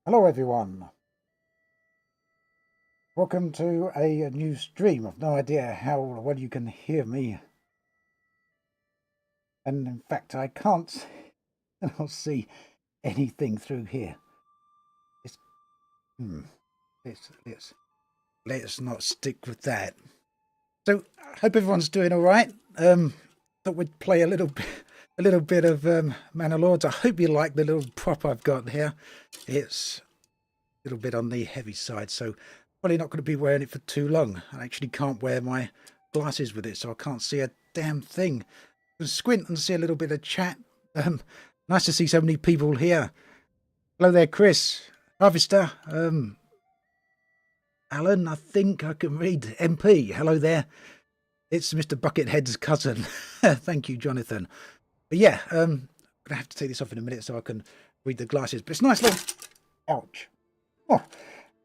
Hello everyone, welcome to a new stream. I've no idea how well you can hear me, and in fact I can't I'll see anything through here. It's, hmm, let's not stick with that. So I hope everyone's doing all right. Thought we'd play a little bit of Manor Lords. I hope you like the little prop I've got here. It's a little bit on the heavy side, so probably not going to be wearing it for too long. I actually can't wear my glasses with it, so I can't see a damn thing. I can squint and see a little bit of chat. Nice to see so many people here. Hello there, Chris, Harvester, Alan, I think I can read. MP, hello there. It's Mr. Buckethead's cousin. Thank you, Jonathan. But yeah, I'm gonna have to take this off in a minute so I can read the glasses. But it's nice little. Ouch. Oh,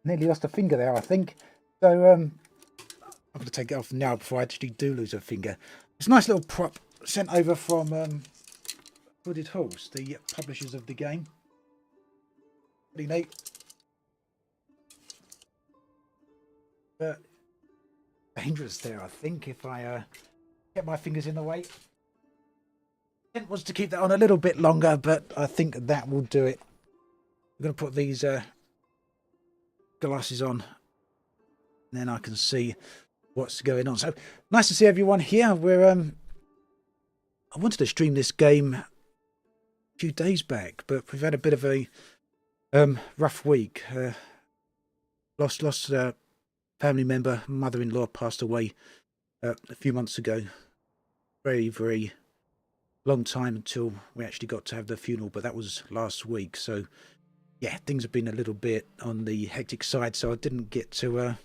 nearly lost a finger there, I think. So I'm going to take it off now before I actually do lose a finger. It's a nice little prop sent over from Hooded Horse, the publishers of the game. Pretty neat. But dangerous there, I think, if I get my fingers in the way. Intent was to keep that on a little bit longer, but I think that will do it. I'm going to put these glasses on, and then I can see what's going on. So nice to see everyone here. We're I wanted to stream this game a few days back, but we've had a bit of a rough week. Lost a family member. Mother-in-law passed away a few months ago. Very long time until we actually got to have the funeral, but that was last week. So yeah, things have been a little bit on the hectic side, so I didn't get to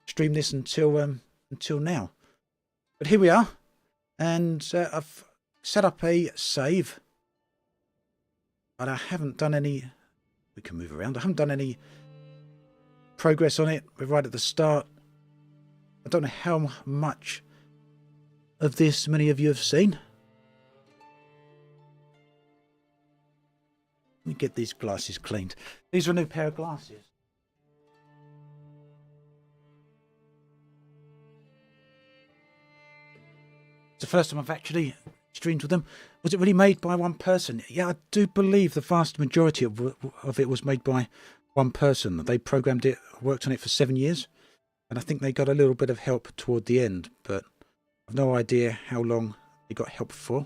stream this until now. But here we are, and I've set up a save, but I haven't done any. We can move around. I haven't done any progress on it. We're right at the start. I don't know how much of this many of you have seen. Let me get these glasses cleaned. These are a new pair of glasses. It's the first time I've actually streamed with them. Was it really made by one person? Yeah, I do believe the vast majority of it was made by one person. They programmed it, worked on it for 7 years, and I think they got a little bit of help toward the end, but I've no idea how long they got help for.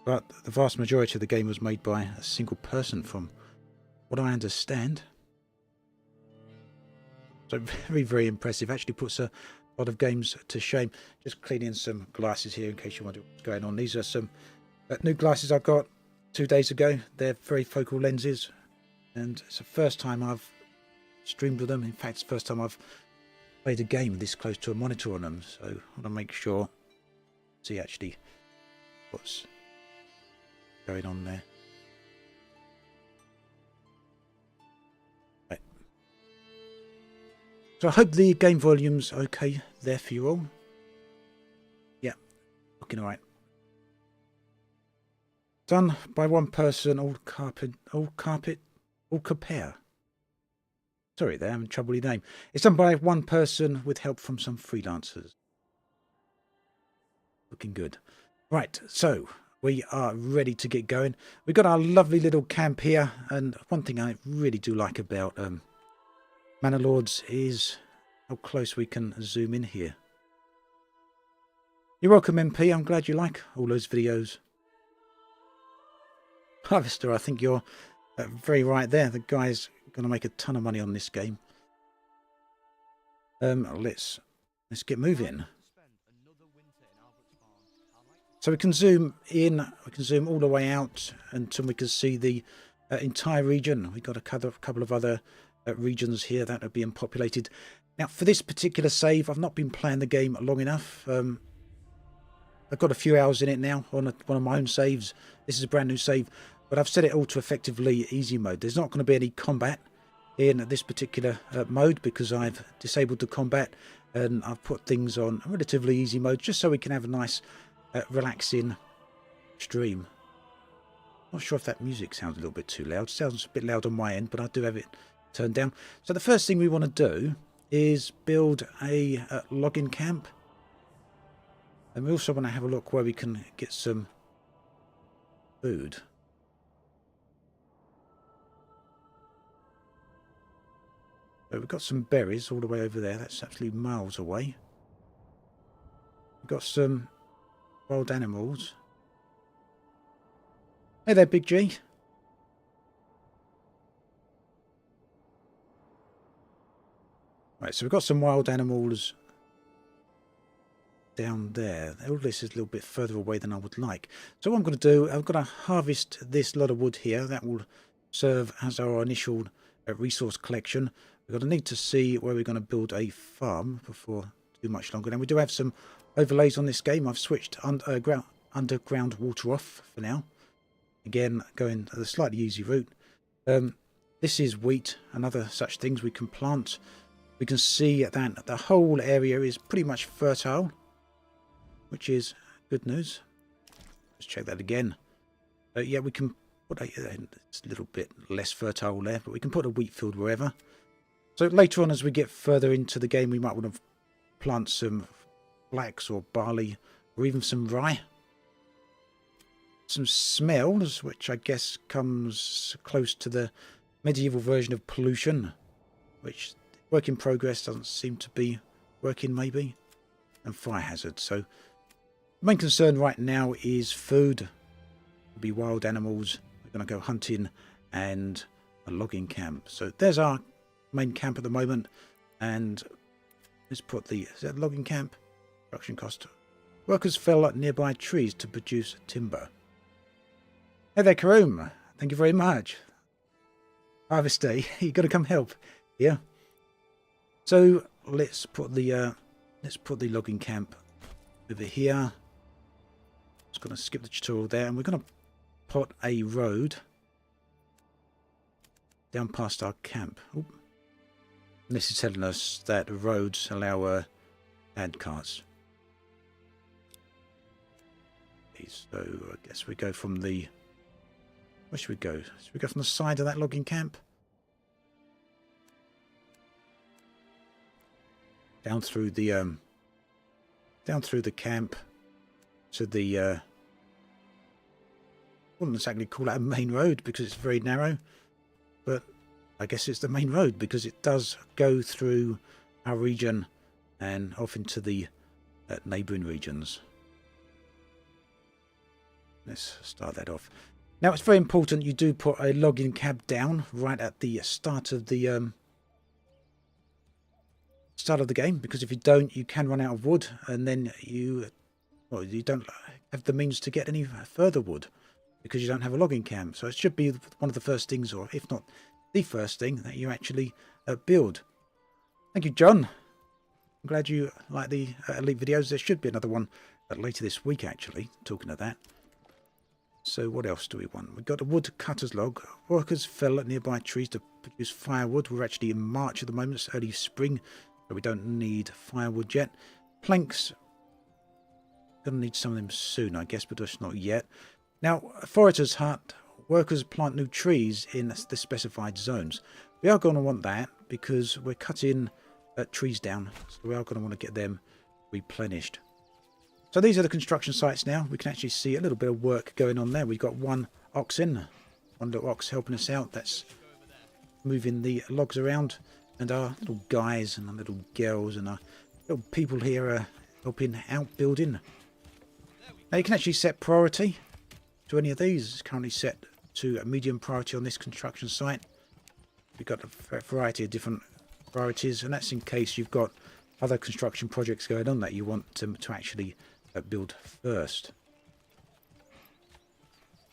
But the vast majority of the game was made by a single person, from what I understand. So very impressive. Actually puts a lot of games to shame. Just cleaning some glasses here in case you wonder what's going on. These are some new glasses I got 2 days ago. They're very focal lenses, and it's the first time I've streamed with them. In fact, it's the first time I've played a game this close to a monitor on them. So I want to make sure, see actually what's going on there. Right. So I hope the game volume's okay there for you all. Yeah, looking alright. Done by one person, all Capere. Sorry there, I'm in trouble with your name. It's done by one person with help from some freelancers. Looking good. Right, so we are ready to get going. We've got our lovely little camp here, and one thing I really do like about Manor Lords is how close we can zoom in here. You're welcome, MP. I'm glad you like all those videos. Harvester, I think you're very right there. The guy's going to make a ton of money on this game. Let's get moving. So we can zoom in, we can zoom all the way out until we can see the entire region. We've got a couple of other regions here that are being populated. Now, for this particular save, I've not been playing the game long enough. I've got a few hours in it now on one of my own saves. This is a brand new save, but I've set it all to effectively easy mode. There's not going to be any combat in this particular mode because I've disabled the combat, and I've put things on relatively easy mode just so we can have a nice relaxing stream. Not sure if that music sounds a little bit too loud. It sounds a bit loud on my end, but I do have it turned down. So the first thing we want to do is build a logging camp. And we also want to have a look where we can get some food. So we've got some berries all the way over there. That's actually miles away. We've got some wild animals. Hey there, Big G. Right, so we've got some wild animals down there. All this is a little bit further away than I would like. So what I'm going to do, I'm going to harvest this lot of wood here. That will serve as our initial resource collection. We're going to need to see where we're going to build a farm before too much longer. Now we do have some overlays on this game. I've switched underground water off for now. Again, going the slightly easy route. This is wheat and other such things we can plant. We can see that the whole area is pretty much fertile, which is good news. Let's check that again. Yeah, we can put it's a little bit less fertile there, but we can put a wheat field wherever. So later on, as we get further into the game, we might want to plant some flax or barley or even some rye. Some smells, which I guess comes close to the medieval version of pollution, which work in progress doesn't seem to be working maybe, and fire hazard. So the main concern right now is food. It'll be wild animals. We're going to go hunting and a logging camp. So there's our main camp at the moment, and let's put the, is that logging camp? Production cost. Workers fell at nearby trees to produce timber. Hey there, Karoom. Thank you very much. Harvest Day, you got to come help. Yeah. So let's put the logging camp over here. Just going to skip the tutorial there, and we're going to put a road down past our camp. Oop. And this is telling us that roads allow hand carts. So I guess we go from the... Where should we go? Should we go from the side of that logging camp? Down through the camp to the I wouldn't exactly call that a main road because it's very narrow, but I guess it's the main road because it does go through our region and off into the neighbouring regions. Let's start that off. Now it's very important you do put a logging camp down right at the start of the game, because if you don't, you can run out of wood, and then you don't have the means to get any further wood because you don't have a logging camp. So it should be one of the first things, or if not the first thing, that you actually build. Thank you, John. I'm glad you like the Elite videos. There should be another one later this week, actually, talking of that. So what else do we want? We've got a wood cutter's log. Workers fell at nearby trees to produce firewood. We're actually in March at the moment. It's early spring, so we don't need firewood yet. Planks. Gonna need some of them soon, I guess, but just not yet. Now, a forager's hut. Workers plant new trees in the specified zones. We are going to want that because we're cutting trees down, so we are going to want to get them replenished. So these are the construction sites now. We can actually see a little bit of work going on there. We've got one oxen, one little ox helping us out. That's moving the logs around. And our little guys and our little girls and our little people here are helping out building. Now you can actually set priority to any of these. It's currently set to a medium priority on this construction site. We've got a variety of different priorities, and that's in case you've got other construction projects going on that you want to actually build first.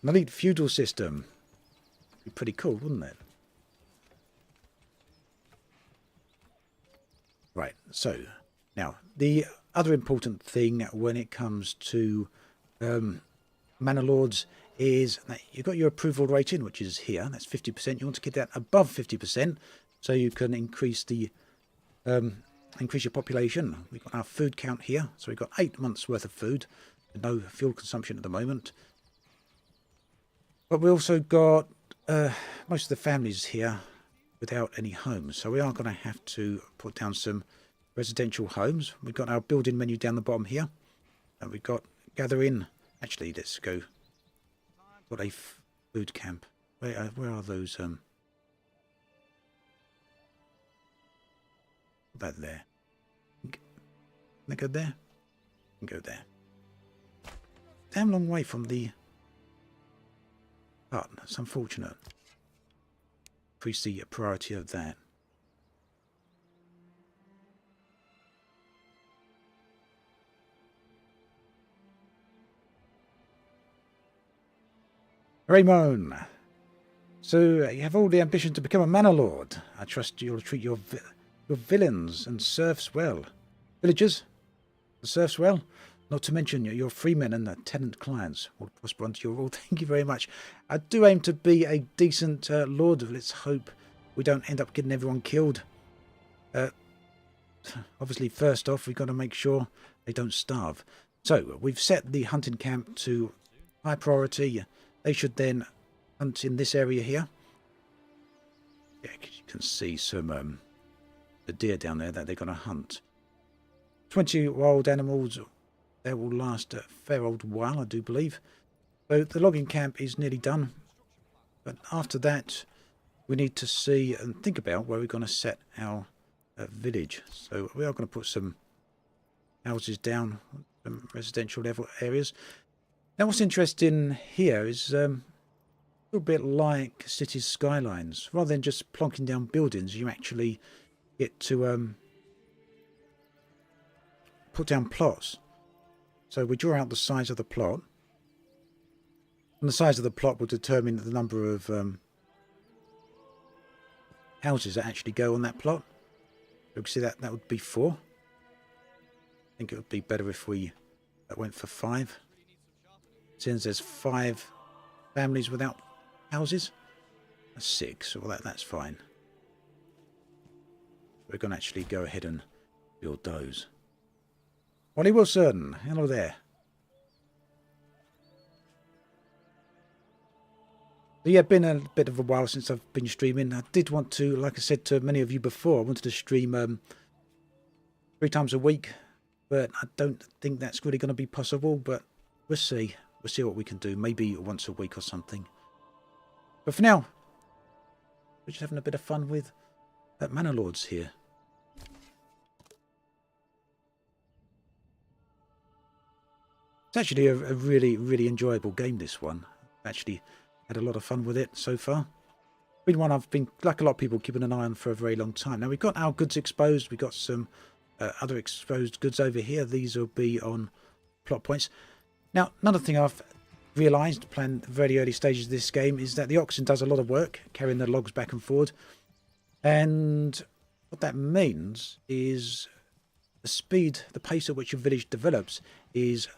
An elite feudal system. Be pretty cool, wouldn't it? Right, so now the other important thing when it comes to Manor Lords is that you've got your approval rating, which is here. That's 50%. You want to get that above 50% so you can increase the increase your population. We've got our food count here, so we've got 8 months worth of food, no fuel consumption at the moment. But we also got most of the families here without any homes. So we are going to have to put down some residential homes. We've got our building menu down the bottom here. And we've got gather in. Actually, let's go. Got a food camp. Where are those? That there. Can they go there? Can go there. Damn long way from the hut. That's unfortunate. Increase the priority of that. Raymond. So you have all the ambition to become a manor lord. I trust you'll treat your villains and serfs well. Villagers, the serfs well. Not to mention your freemen and the tenant clients will prosper unto your rule. Thank you very much. I do aim to be a decent lord. Let's hope we don't end up getting everyone killed. Obviously, first off, we've got to make sure they don't starve. So we've set the hunting camp to high priority. They should then hunt in this area here. Yeah, you can see some the deer down there that they're going to hunt. 20 wild animals. They will last a fair old while, I do believe. So the logging camp is nearly done. But after that, we need to see and think about where we're going to set our village. So we are going to put some houses down, some residential level areas. Now what's interesting here is a little bit like cities' skylines. Rather than just plonking down buildings, you actually get to put down plots. So we draw out the size of the plot. And the size of the plot will determine the number of houses that actually go on that plot. You can see that would be 4. I think it would be better if we went for 5. Since there's 5 families without houses. That's 6. Well, that's fine. We're going to actually go ahead and build those. Wally Wilson, hello there. So yeah, been a bit of a while since I've been streaming. I did want to, like I said to many of you before, I wanted to stream 3 times a week, but I don't think that's really going to be possible, but we'll see. We'll see what we can do, maybe once a week or something. But for now, we're just having a bit of fun with Manor Lords here. It's actually a really, really enjoyable game, this one. Actually had a lot of fun with it so far. Been one I've been, like a lot of people, keeping an eye on for a very long time. Now we've got our goods exposed. We've got some other exposed goods over here. These will be on plot points. Now, another thing I've realised, playing the very early stages of this game, is that the oxen does a lot of work, carrying the logs back and forward. And what that means is the speed, the pace at which your village develops is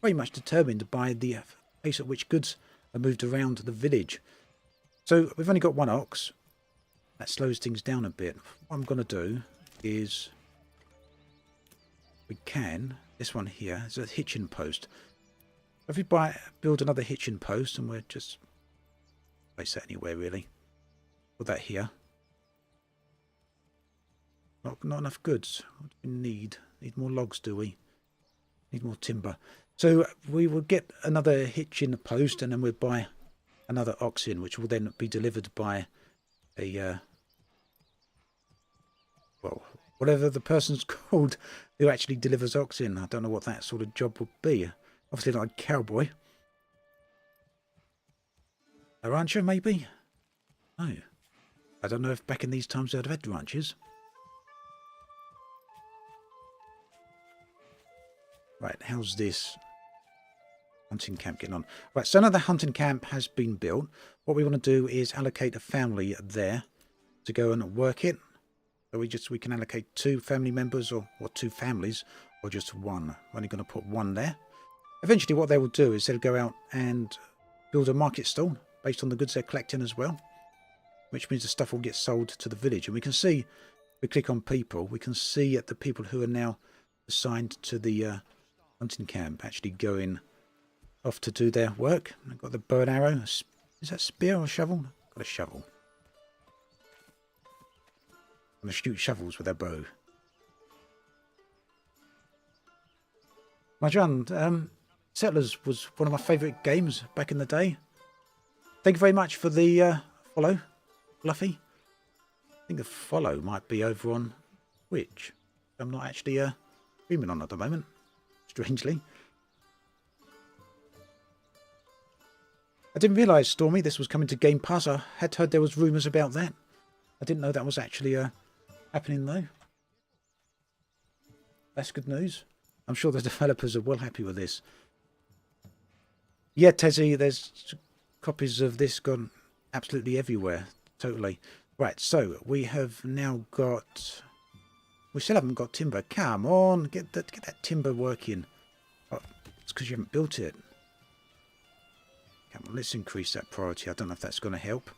very much determined by the pace at which goods are moved around the village. So we've only got 1 ox. That slows things down a bit. What I'm going to do is, this one here is a hitching post. If we build another hitching post, and we're just place that anywhere really. Put that here. Not enough goods. What do we need? Need more logs, do we? Need more timber. So we will get another hitching post, and then we'll buy another ox in, which will then be delivered by a well, whatever the person's called who actually delivers oxen. I don't know what that sort of job would be. Obviously not a cowboy. A rancher, maybe? No. I don't know if back in these times they'd have had ranches. Right, how's this hunting camp getting on? Right, so another hunting camp has been built. What we want to do is allocate a family there to go and work it. So we can allocate 2 family members or 2 families, or just 1. We're only going to put 1 there. Eventually what they will do is they'll go out and build a market stall based on the goods they're collecting as well, which means the stuff will get sold to the village. And we can see, we click on people, we can see the people who are now assigned to the hunting camp actually going off to do their work. I've got the bow and arrow, Is that spear or shovel? Got a shovel. I'm going to shoot shovels with a bow. Marjan, Settlers was one of my favourite games back in the day. Thank you very much for the follow, Fluffy. I think the follow might be over on Twitch. I'm not actually streaming on at the moment, strangely. I didn't realise, Stormy, this was coming to Game Pass. I had heard there was rumours about that. I didn't know that was actually happening, though. That's good news. I'm sure the developers are well happy with this. Yeah, Tezzy, there's copies of this gone absolutely everywhere. Totally. Right, so we have now got... We still haven't got timber. Come on, get that timber working. Oh, it's because you haven't built it. Come on, let's increase that priority. I don't know if that's going to help.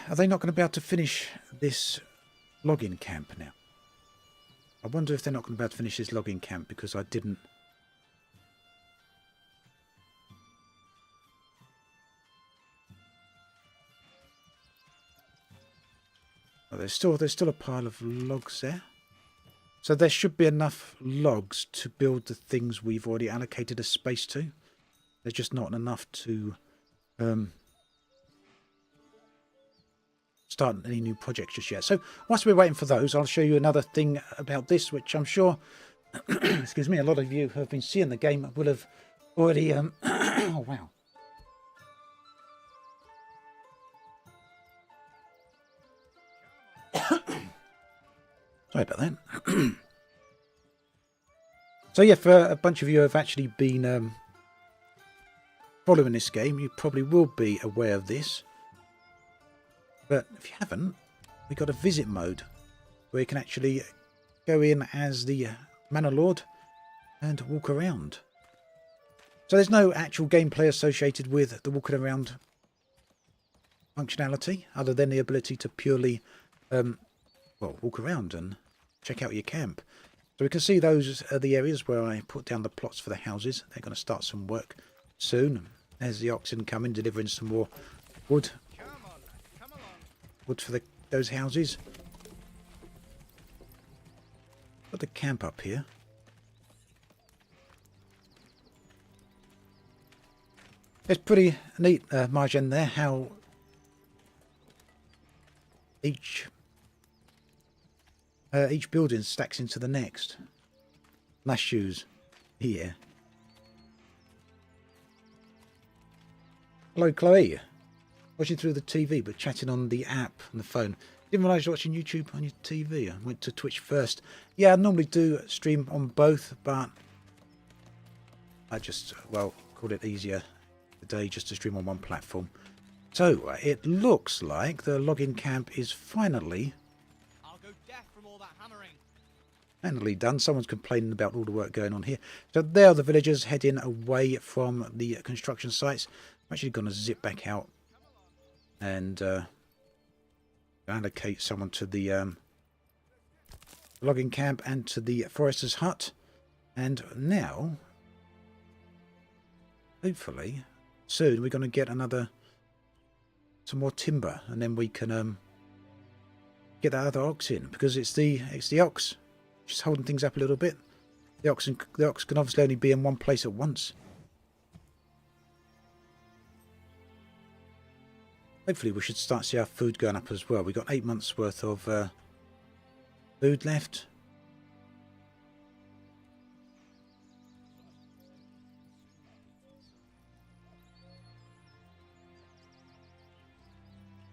Are they not going to be able to finish this logging camp now? I wonder if they're not going to be able to finish this logging camp because I didn't... Oh, there's still a pile of logs there. So there should be enough logs to build the things we've already allocated a space to. There's just not enough to start any new projects just yet. So whilst we're waiting for those, I'll show you another thing about this, which I'm sure, excuse me, a lot of you who have been seeing the game will have already... oh, wow. Sorry about that. So yeah, for a bunch of you who have actually been following this game, you probably will be aware of this. But if you haven't, we've got a visit mode where you can actually go in as the Manor Lord and walk around. So there's no actual gameplay associated with the walking around functionality other than the ability to purely well, walk around and check out your camp. So we can see those are the areas where I put down the plots for the houses. They're going to start some work soon. There's the oxen coming, delivering some more wood. Wood for those houses. Got the camp up here. It's pretty neat, Marjan, there, how each building stacks into the next. Nice shoes. Here. Hello, Chloe. Watching through the TV, but chatting on the app on the phone. Didn't realise you're watching YouTube on your TV. I went to Twitch first. Yeah, I normally do stream on both, but I just, well, called it easier today just to stream on one platform. So, it looks like the login camp is finally done. Someone's complaining about all the work going on here. So there are the villagers heading away from the construction sites. I'm actually going to zip back out and allocate someone to the logging camp and to the forester's hut. And now, hopefully, soon we're going to get some more timber, and then we can get that other ox in, because it's the ox just holding things up a little bit. The ox can obviously only be in one place at once. Hopefully we should start to see our food going up as well. We've got 8 months worth of food left.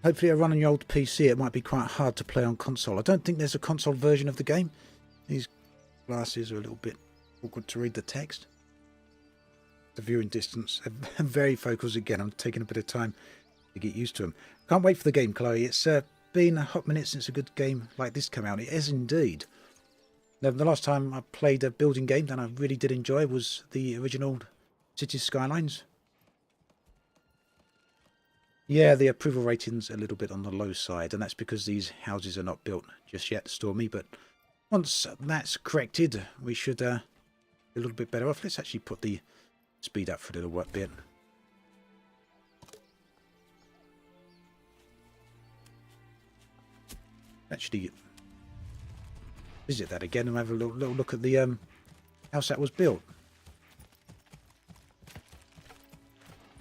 Hopefully I run on your old PC. It might be quite hard to play on console. I don't think there's a console version of the game. These glasses are a little bit awkward to read the text. The viewing distance, very focused again. I'm taking a bit of time to get used to them. Can't wait for the game, Chloe. It's been a hot minute since a good game like this came out. It is indeed. Now, the last time I played a building game that I really did enjoy was the original Cities Skylines. Yeah, the approval rating's a little bit on the low side, and that's because these houses are not built just yet, Stormy. But once that's corrected, we should be a little bit better off. Let's actually put the speed up for a little bit. Actually, visit that again and have a little look at the house that was built.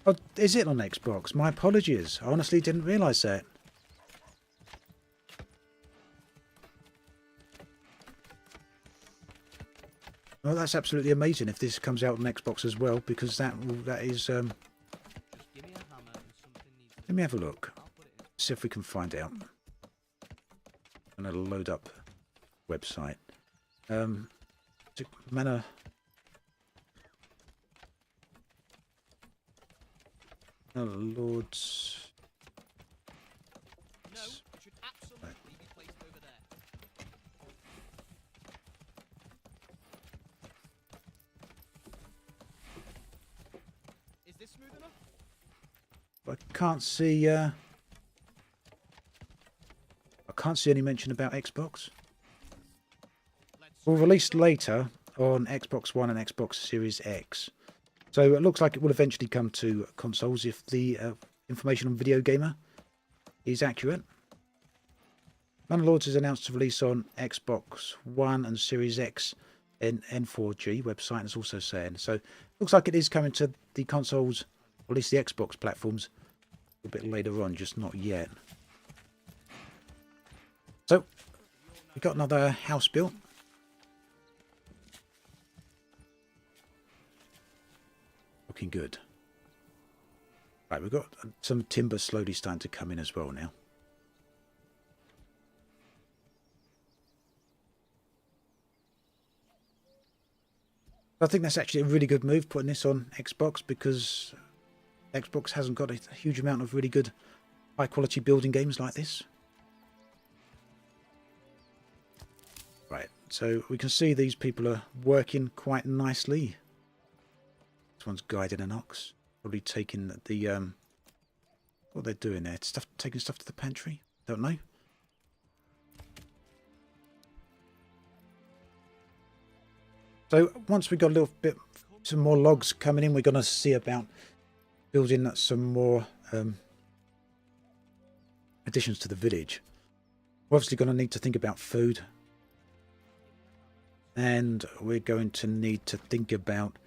Oh, is it on Xbox? My apologies. I honestly didn't realise that. Well, that's absolutely amazing if this comes out on Xbox as well, because that is. Let me have a look. See if we can find out. I'm going to load up website. Manor. Lords. No, it should absolutely be placed over there. Is this smooth enough? I can't see. I can't see any mention about Xbox. Will released later on Xbox One and Xbox Series X. So it looks like it will eventually come to consoles if the information on Video Gamer is accurate. Manor Lords is announced to release on Xbox One and Series X and N4G website is also saying. So it looks like it is coming to the consoles, or at least the Xbox platforms, a bit later on, just not yet. So we got another house built. Looking good. Right, we've got some timber slowly starting to come in as well now. I think that's actually a really good move, putting this on Xbox, because Xbox hasn't got a huge amount of really good high quality building games like this. Right, so we can see these people are working quite nicely. This one's guiding an ox, probably taking the what they're doing there, taking stuff to the pantry. Don't know. So once we've got a little bit, some more logs coming in, we're going to see about building some more additions to the village. We're obviously going to need to think about food, and we're going to need to think about.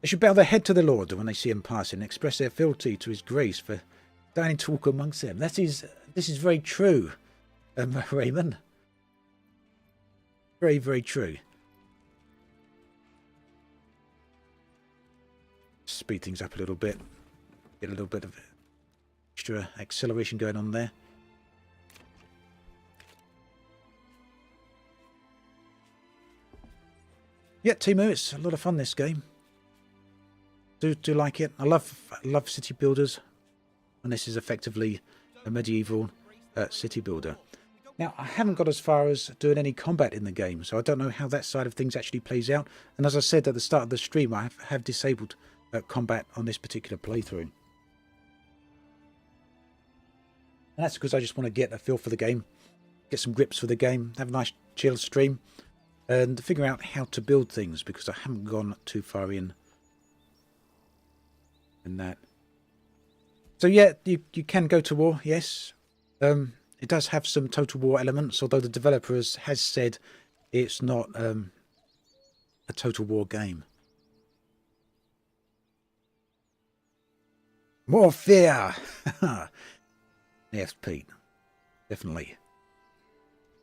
They should bow their head to the Lord when they see him passing, and express their fealty to his grace for deigning to walk amongst them. This is very true, Raymond. Very, very true. Speed things up a little bit. Get a little bit of extra acceleration going on there. Yeah, Timu, it's a lot of fun, this game. Do like it. I love city builders, and this is effectively a medieval city builder. Now, I haven't got as far as doing any combat in the game, so I don't know how that side of things actually plays out. And as I said at the start of the stream, I have disabled combat on this particular playthrough. And that's because I just want to get a feel for the game, get some grips for the game, have a nice chill stream, and figure out how to build things, because I haven't gone too far in that. So yeah, you can go to war, yes. It does have some total war elements, although the developer has said it's not a total war game. More fear! Yes, Pete. Definitely.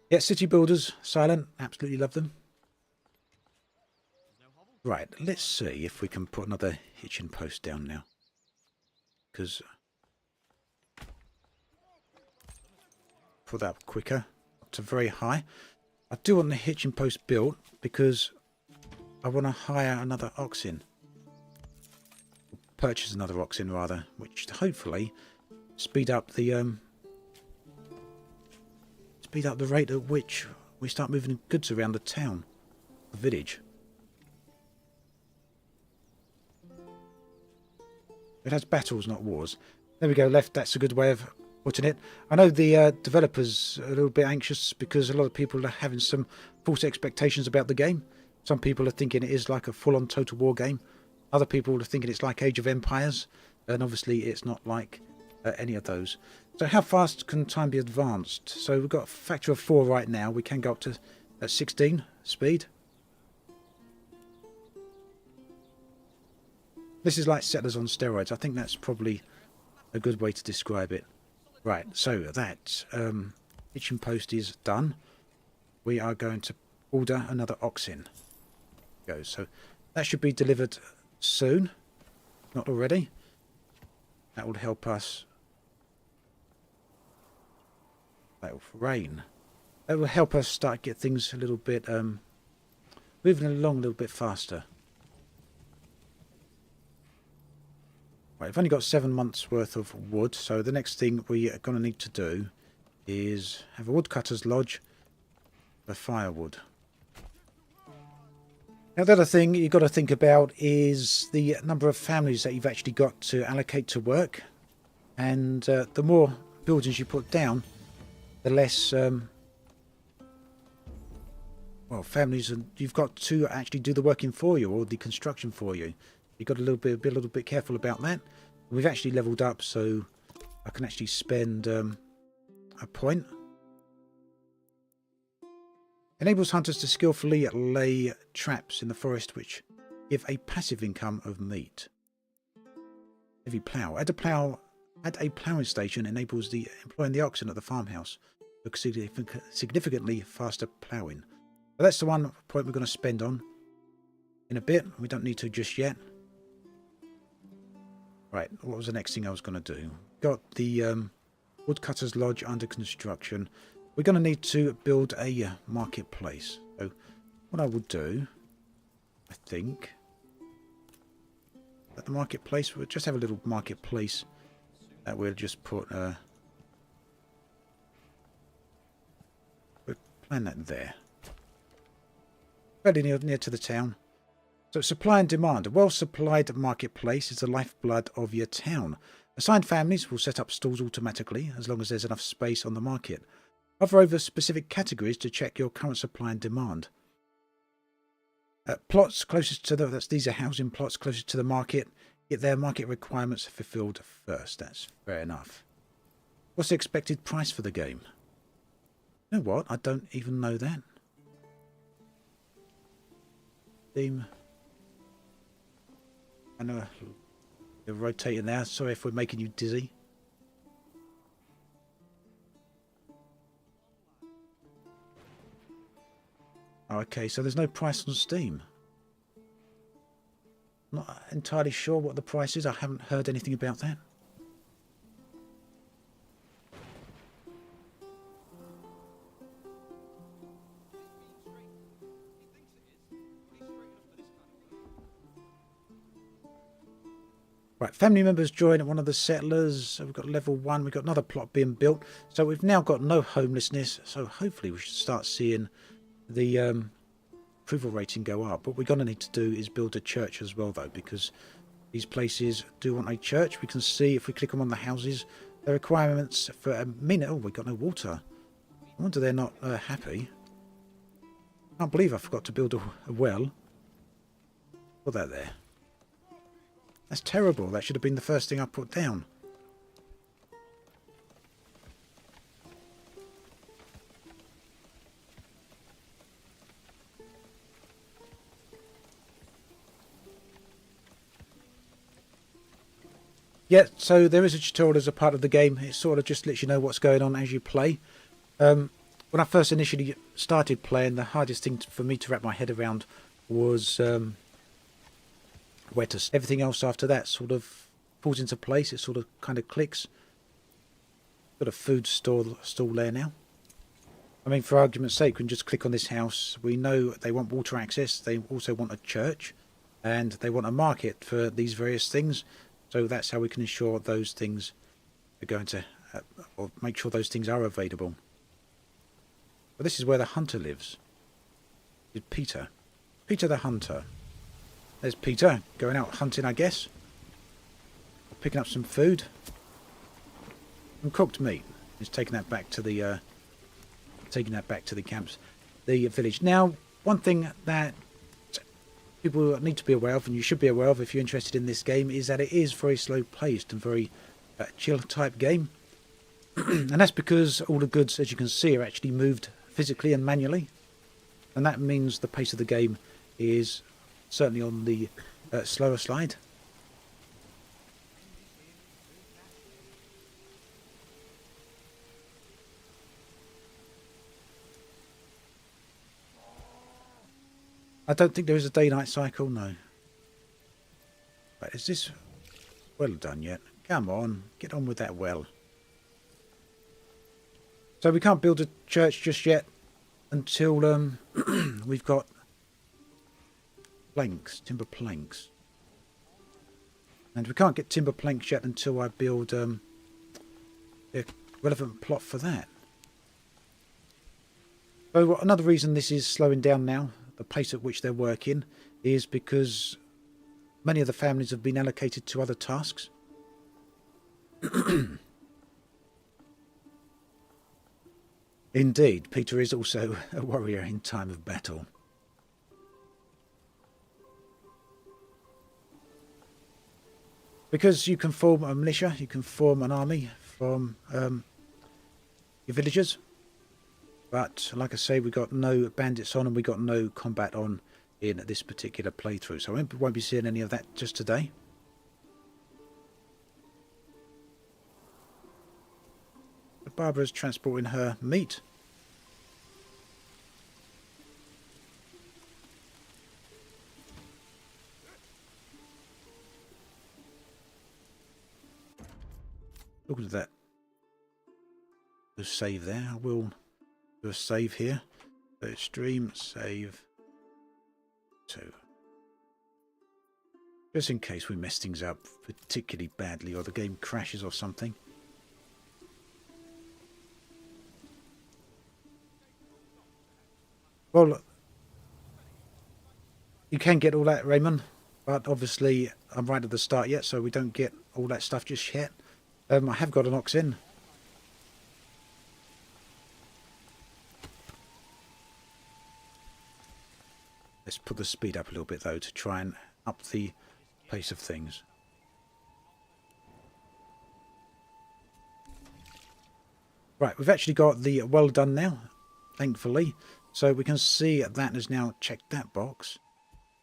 Yeah, city builders, silent. Absolutely love them. Right, let's see if we can put another hitching post down now. Because put that up quicker, up to very high. I do want the hitching post built because I want to hire another oxen. Purchase another oxen rather, which hopefully speed up the rate at which we start moving goods around the town, the village. It has battles, not wars. There we go, left. That's a good way of putting it. I know the developers are a little bit anxious because a lot of people are having some false expectations about the game. Some people are thinking it is like a full-on Total War game. Other people are thinking it's like Age of Empires, and obviously it's not like any of those. So how fast can time be advanced? So we've got a factor of 4 right now. We can go up to 16 speed. This is like Settlers on steroids. I think that's probably a good way to describe it. Right, so that kitchen post is done. We are going to order another ox in. Goes. So that should be delivered soon. Not already. That will help us. That will rain. That will help us start get things a little bit moving along a little bit faster. Right, I've only got 7 months worth of wood, so the next thing we are going to need to do is have a woodcutter's lodge for firewood. Now the other thing you've got to think about is the number of families that you've actually got to allocate to work, and the more buildings you put down, the less well, families you've got to actually do the working for you or the construction for you. You've got to be a little bit careful about that. We've actually leveled up, so I can actually spend a point. Enables hunters to skillfully lay traps in the forest which give a passive income of meat. Heavy plough. Add a ploughing station enables the employing the oxen at the farmhouse for significantly faster ploughing. But that's the one point we're going to spend on in a bit. We don't need to just yet. Right, what was the next thing I was going to do? Got the woodcutter's lodge under construction. We're going to need to build a marketplace. So what I will do, I think, at the marketplace, we'll just have a little marketplace that we'll just put, we'll plan that there. Fairly near to the town. So supply and demand. A well-supplied marketplace is the lifeblood of your town. Assigned families will set up stalls automatically as long as there's enough space on the market. Hover over specific categories to check your current supply and demand. Plots closest to these are housing plots closest to the market. Get their market requirements fulfilled first. That's fair enough. What's the expected price for the game? You know what? I don't even know that. Theme. I know you're rotating there. Sorry if we're making you dizzy. Oh, okay, so there's no price on Steam. Not entirely sure what the price is. I haven't heard anything about that. Right, family members join one of the settlers. So we've got level 1. We've got another plot being built. So we've now got no homelessness. So hopefully we should start seeing the approval rating go up. What we're going to need to do is build a church as well, though, because these places do want a church. We can see if we click on the houses, the requirements for a minute. Oh, we've got no water. I wonder they're not happy. I can't believe I forgot to build a well. Put that there. That's terrible. That should have been the first thing I put down. Yeah, so there is a tutorial as a part of the game. It sort of just lets you know what's going on as you play. When I first initially started playing, the hardest thing for me to wrap my head around was where to. Everything else after that sort of falls into place. It sort of kind of clicks. Got a food stall there now. I mean, for argument's sake, we can just click on this house. We know they want water access. They also want a church, and they want a market for these various things. So that's how we can ensure those things are going to, or make sure those things are available. But this is where the hunter lives. It's Peter. Peter the hunter. There's Peter going out hunting, I guess. Picking up some food. Some cooked meat. He's taking that back to the camps, the village. Now, one thing that people need to be aware of, and you should be aware of if you're interested in this game, is that it is very slow paced and very chill type game. And that's because all the goods, as you can see, are actually moved physically and manually, and that means the pace of the game is certainly on the slower slide. I don't think there is a day-night cycle, no. Right, is this well done yet? Come on, get on with that well. So we can't build a church just yet until we've got planks, timber planks. And we can't get timber planks yet until I build the relevant plot for that. So another reason this is slowing down now, the pace at which they're working, is because many of the families have been allocated to other tasks. Indeed, Peter is also a warrior in time of battle. Because you can form a militia, you can form an army from your villagers. But, like I say, we got no bandits on and we got no combat on in this particular playthrough. So I won't be seeing any of that just today. But Barbara's transporting her meat. Look at that. The save there. I will do a save here. So stream, save 2. Just in case we mess things up particularly badly or the game crashes or something. Well, you can get all that, Raymond, but obviously I'm right at the start yet, so we don't get all that stuff just yet. I have got an ox in. Let's put the speed up a little bit though to try and up the pace of things. Right, we've actually got the well done now, thankfully. So we can see that has now checked that box.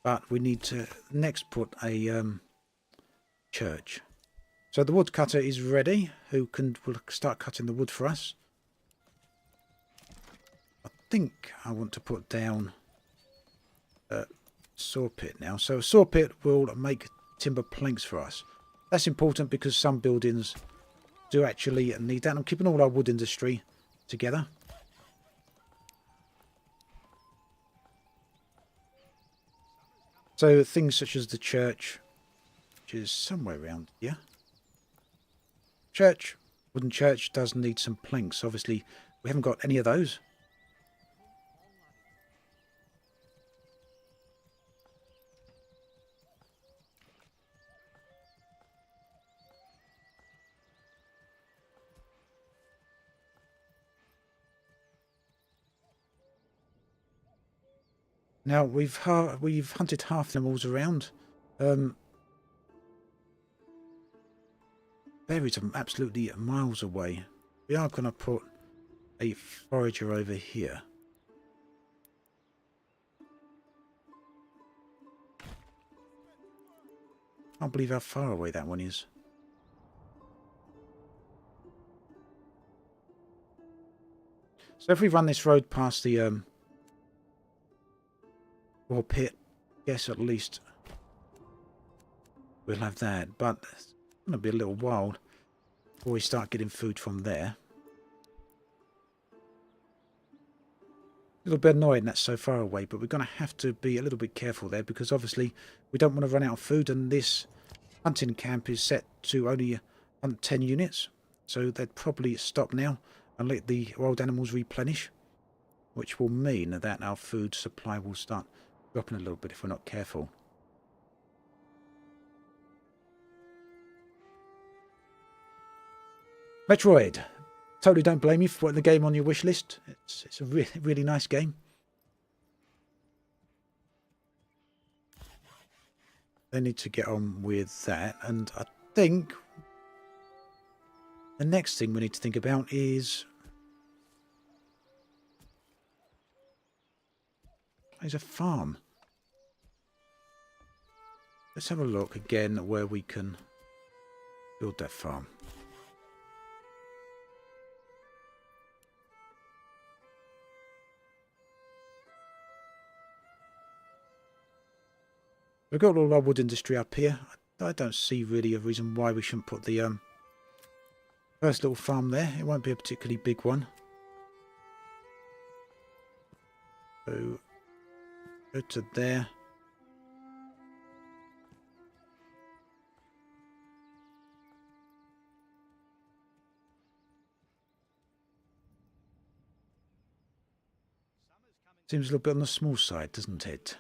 But we need to next put a church. So the woodcutter is ready, who will start cutting the wood for us. I think I want to put down a saw pit now. So a saw pit will make timber planks for us. That's important because some buildings do actually need that. I'm keeping all our wood industry together. So things such as the church, which is somewhere around here. Church, wooden church does need some planks. Obviously, we haven't got any of those. Now we've hunted half the animals around. Berries are absolutely miles away. We are going to put a forager over here. Can't believe how far away that one is. So if we run this road past the ore pit, yes, at least we'll have that. But it's going to be a little while before we start getting food from there. A little bit annoying that's so far away, but we're going to have to be a little bit careful there because obviously we don't want to run out of food, and this hunting camp is set to only hunt 10 units. So they'd probably stop now and let the wild animals replenish, which will mean that our food supply will start dropping a little bit if we're not careful. Metroid. Totally don't blame you for putting the game on your wish list. It's a really nice game. they need to get on with that. And I think the next thing we need to think about is a farm. Let's have a look again at where we can build that farm. We've got all our wood industry up here. I don't see really a reason why we shouldn't put the first little farm there. It won't be a particularly big one. So go to there. Seems a little bit on the small side, doesn't it?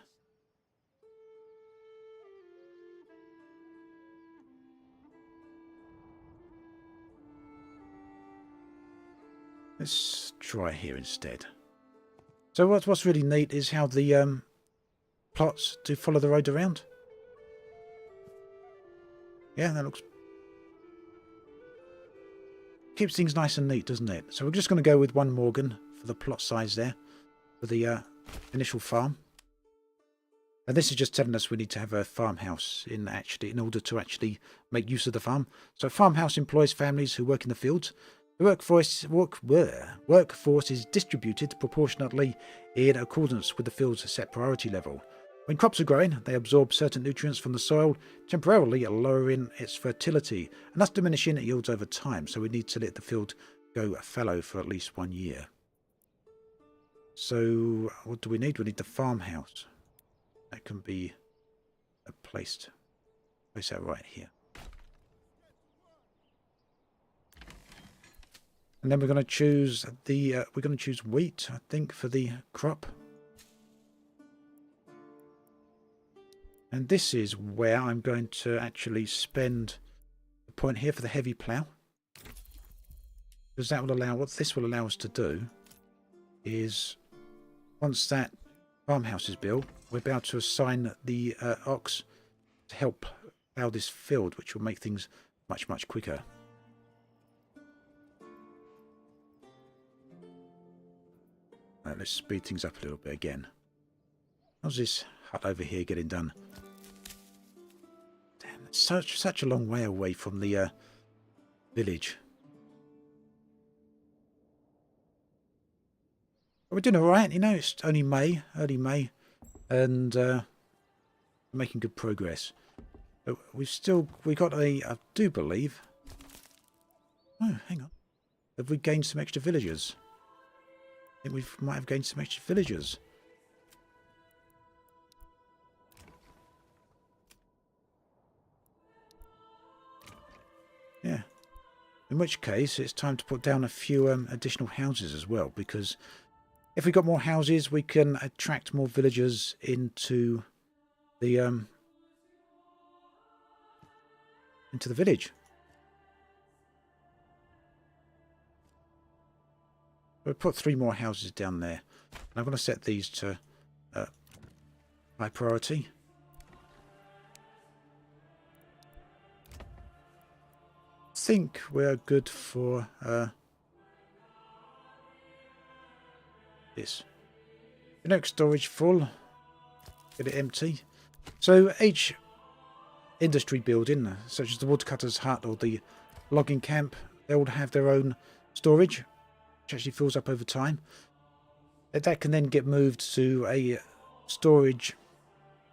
Let's try here instead. So what's really neat is how the plots do follow the road around. Yeah, that looks... keeps things nice and neat, doesn't it? So we're just going to go with 1 Morgan for the plot size there, for the initial farm. And this is just telling us we need to have a farmhouse in order to actually make use of the farm. So a farmhouse employs families who work in the fields. The workforce is distributed proportionately in accordance with the field's set priority level. When crops are growing, they absorb certain nutrients from the soil, temporarily lowering its fertility, and thus diminishing yields over time. So we need to let the field go fallow for at least 1 year. So what do we need? We need the farmhouse. That can be placed. Place that right here. And then we're going to choose wheat, I think, for the crop. And this is where I'm going to actually spend the point here for the heavy plough. Because that will allow, what this will allow us to do is, once that farmhouse is built, we'll be able to assign the ox to help plough this field, which will make things much, much quicker. Right, let's speed things up a little bit again. How's this hut over here getting done? Damn, it's such a long way away from the village. But we're doing all right, you know. It's only May, early May, and we're making good progress. But we got a, I do believe. Oh, hang on. Have we gained some extra villagers? I think we might have gained some extra villagers. Yeah. In which case, it's time to put down a few additional houses as well, because if we've got more houses, we can attract more villagers into the village. We'll put 3 more houses down there. And I'm going to set these to high priority. I think we're good for this. Generic storage full. Get it empty. So each industry building, such as the woodcutter's hut or the logging camp, they all have their own storage, which actually fills up over time. That can then get moved to a storage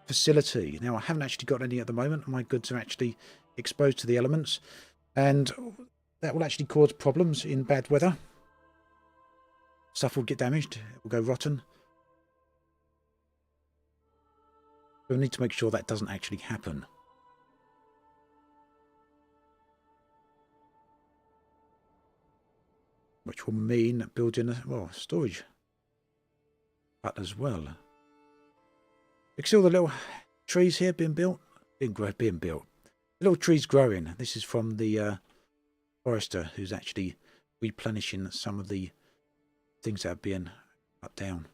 facility. Now, I haven't actually got any at the moment. My goods are actually exposed to the elements, and that will actually cause problems in bad weather. Stuff will get damaged. It will go rotten. We'll need to make sure that doesn't actually happen. Which will mean building a storage hut as well. You can see all the little trees here being built. Being built. The little trees growing. This is from the forester who's actually replenishing some of the things that are being cut down.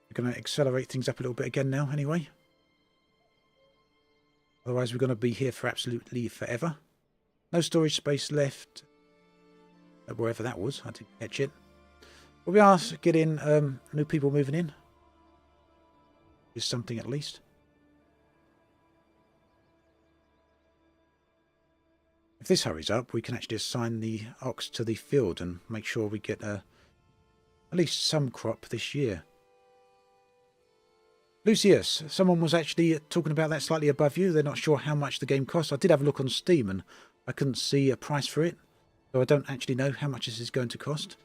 We're going to accelerate things up a little bit again now anyway. Otherwise, we're going to be here for absolutely forever. No storage space left. Wherever that was, I didn't catch it. But we are getting new people moving in. Is something at least. If this hurries up, we can actually assign the ox to the field and make sure we get at least some crop this year. Lucius, someone was actually talking about that slightly above you. They're not sure how much the game costs. I did have a look on Steam and I couldn't see a price for it. So I don't actually know how much this is going to cost.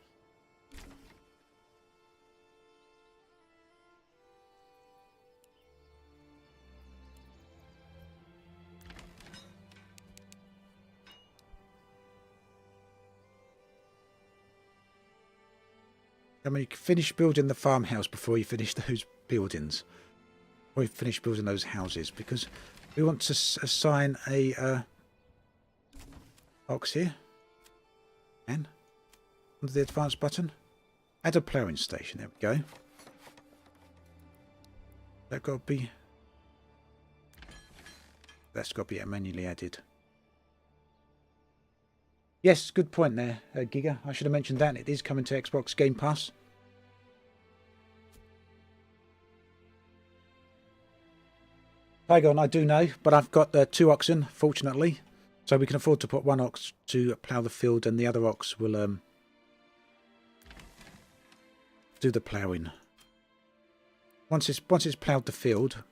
I mean, you finish building the farmhouse before you finish those buildings. Before you finish building those houses. Because we want to assign a ox here. And under the advance button. Add a ploughing station. There we go. That got to be... That's got to be manually added. Yes, good point there, Giga. I should have mentioned that. It is coming to Xbox Game Pass. Tygon, I do know, but I've got 2 oxen, fortunately. So we can afford to put 1 ox to plough the field and the other ox will do the ploughing. Once it's ploughed the field...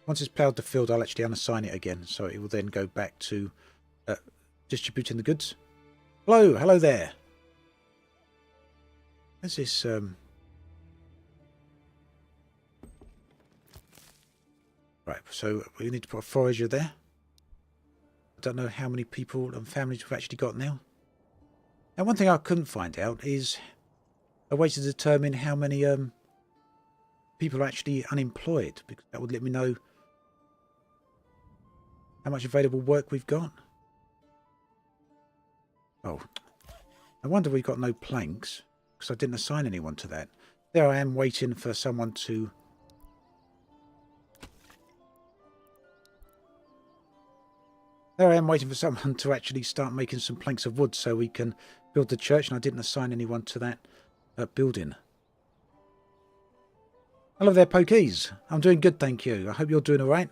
Once it's ploughed the field, I'll actually unassign it again, so it will then go back to distributing the goods. Hello there. Where's this? Right, so we need to put a forager there. I don't know how many people and families we've actually got now. Now, one thing I couldn't find out is a way to determine how many people are actually unemployed, because that would let me know how much available work we've got. Oh, I wonder we've got no planks, because I didn't assign anyone to that. There I am waiting for someone to... There I am waiting for someone to actually start making some planks of wood so we can build the church, and I didn't assign anyone to that building. Hello there, Pokies. I'm doing good, thank you. I hope you're doing alright.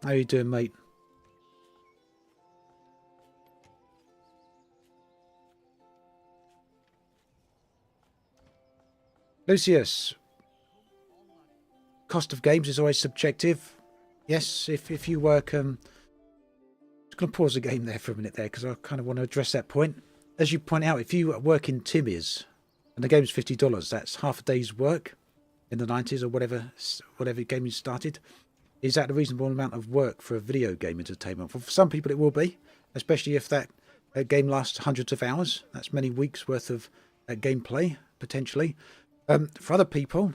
How are you doing, mate? Lucius, cost of games is always subjective. Yes, if you work... I'm just going to pause the game there for a minute there because I kind of want to address that point. As you point out, if you work in Timmy's and the game's $50, that's half a day's work in the 90s or whatever game you started. Is that a reasonable amount of work for a video game entertainment? Well, for some people it will be, especially if that game lasts hundreds of hours. That's many weeks worth of gameplay, potentially. For other people,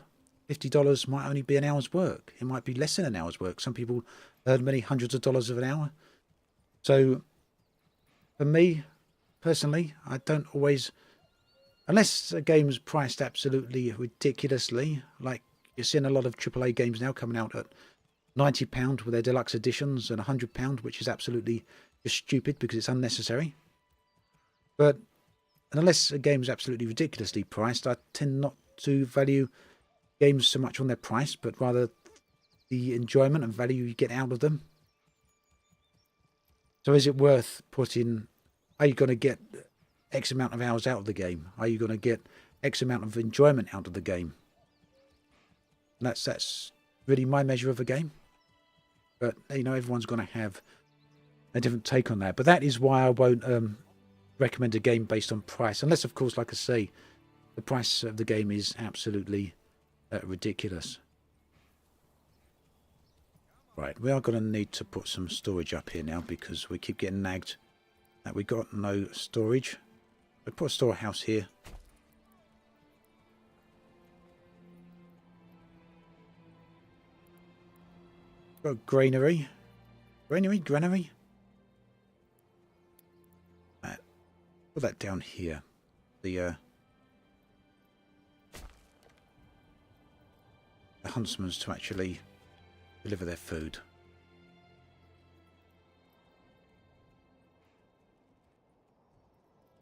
$50 might only be an hour's work. It might be less than an hour's work. Some people earn many hundreds of dollars of an hour. So, for me, personally, I don't always... Unless a game's priced absolutely ridiculously, like you're seeing a lot of AAA games now coming out at £90 with their deluxe editions and £100, which is absolutely just stupid because it's unnecessary. But unless a game's absolutely ridiculously priced, I tend not to value games so much on their price, but rather the enjoyment and value you get out of them. So is it worth putting... Are you going to get X amount of hours out of the game? Are you going to get X amount of enjoyment out of the game? And that's really my measure of a game. But, you know, everyone's going to have a different take on that. But that is why I won't recommend a game based on price. Unless, of course, like I say, the price of the game is absolutely ridiculous. Right, we are going to need to put some storage up here now because we keep getting nagged that we got no storage. We put a storehouse here. Got a granary. Granary? Put that down here. The the huntsmen to actually deliver their food.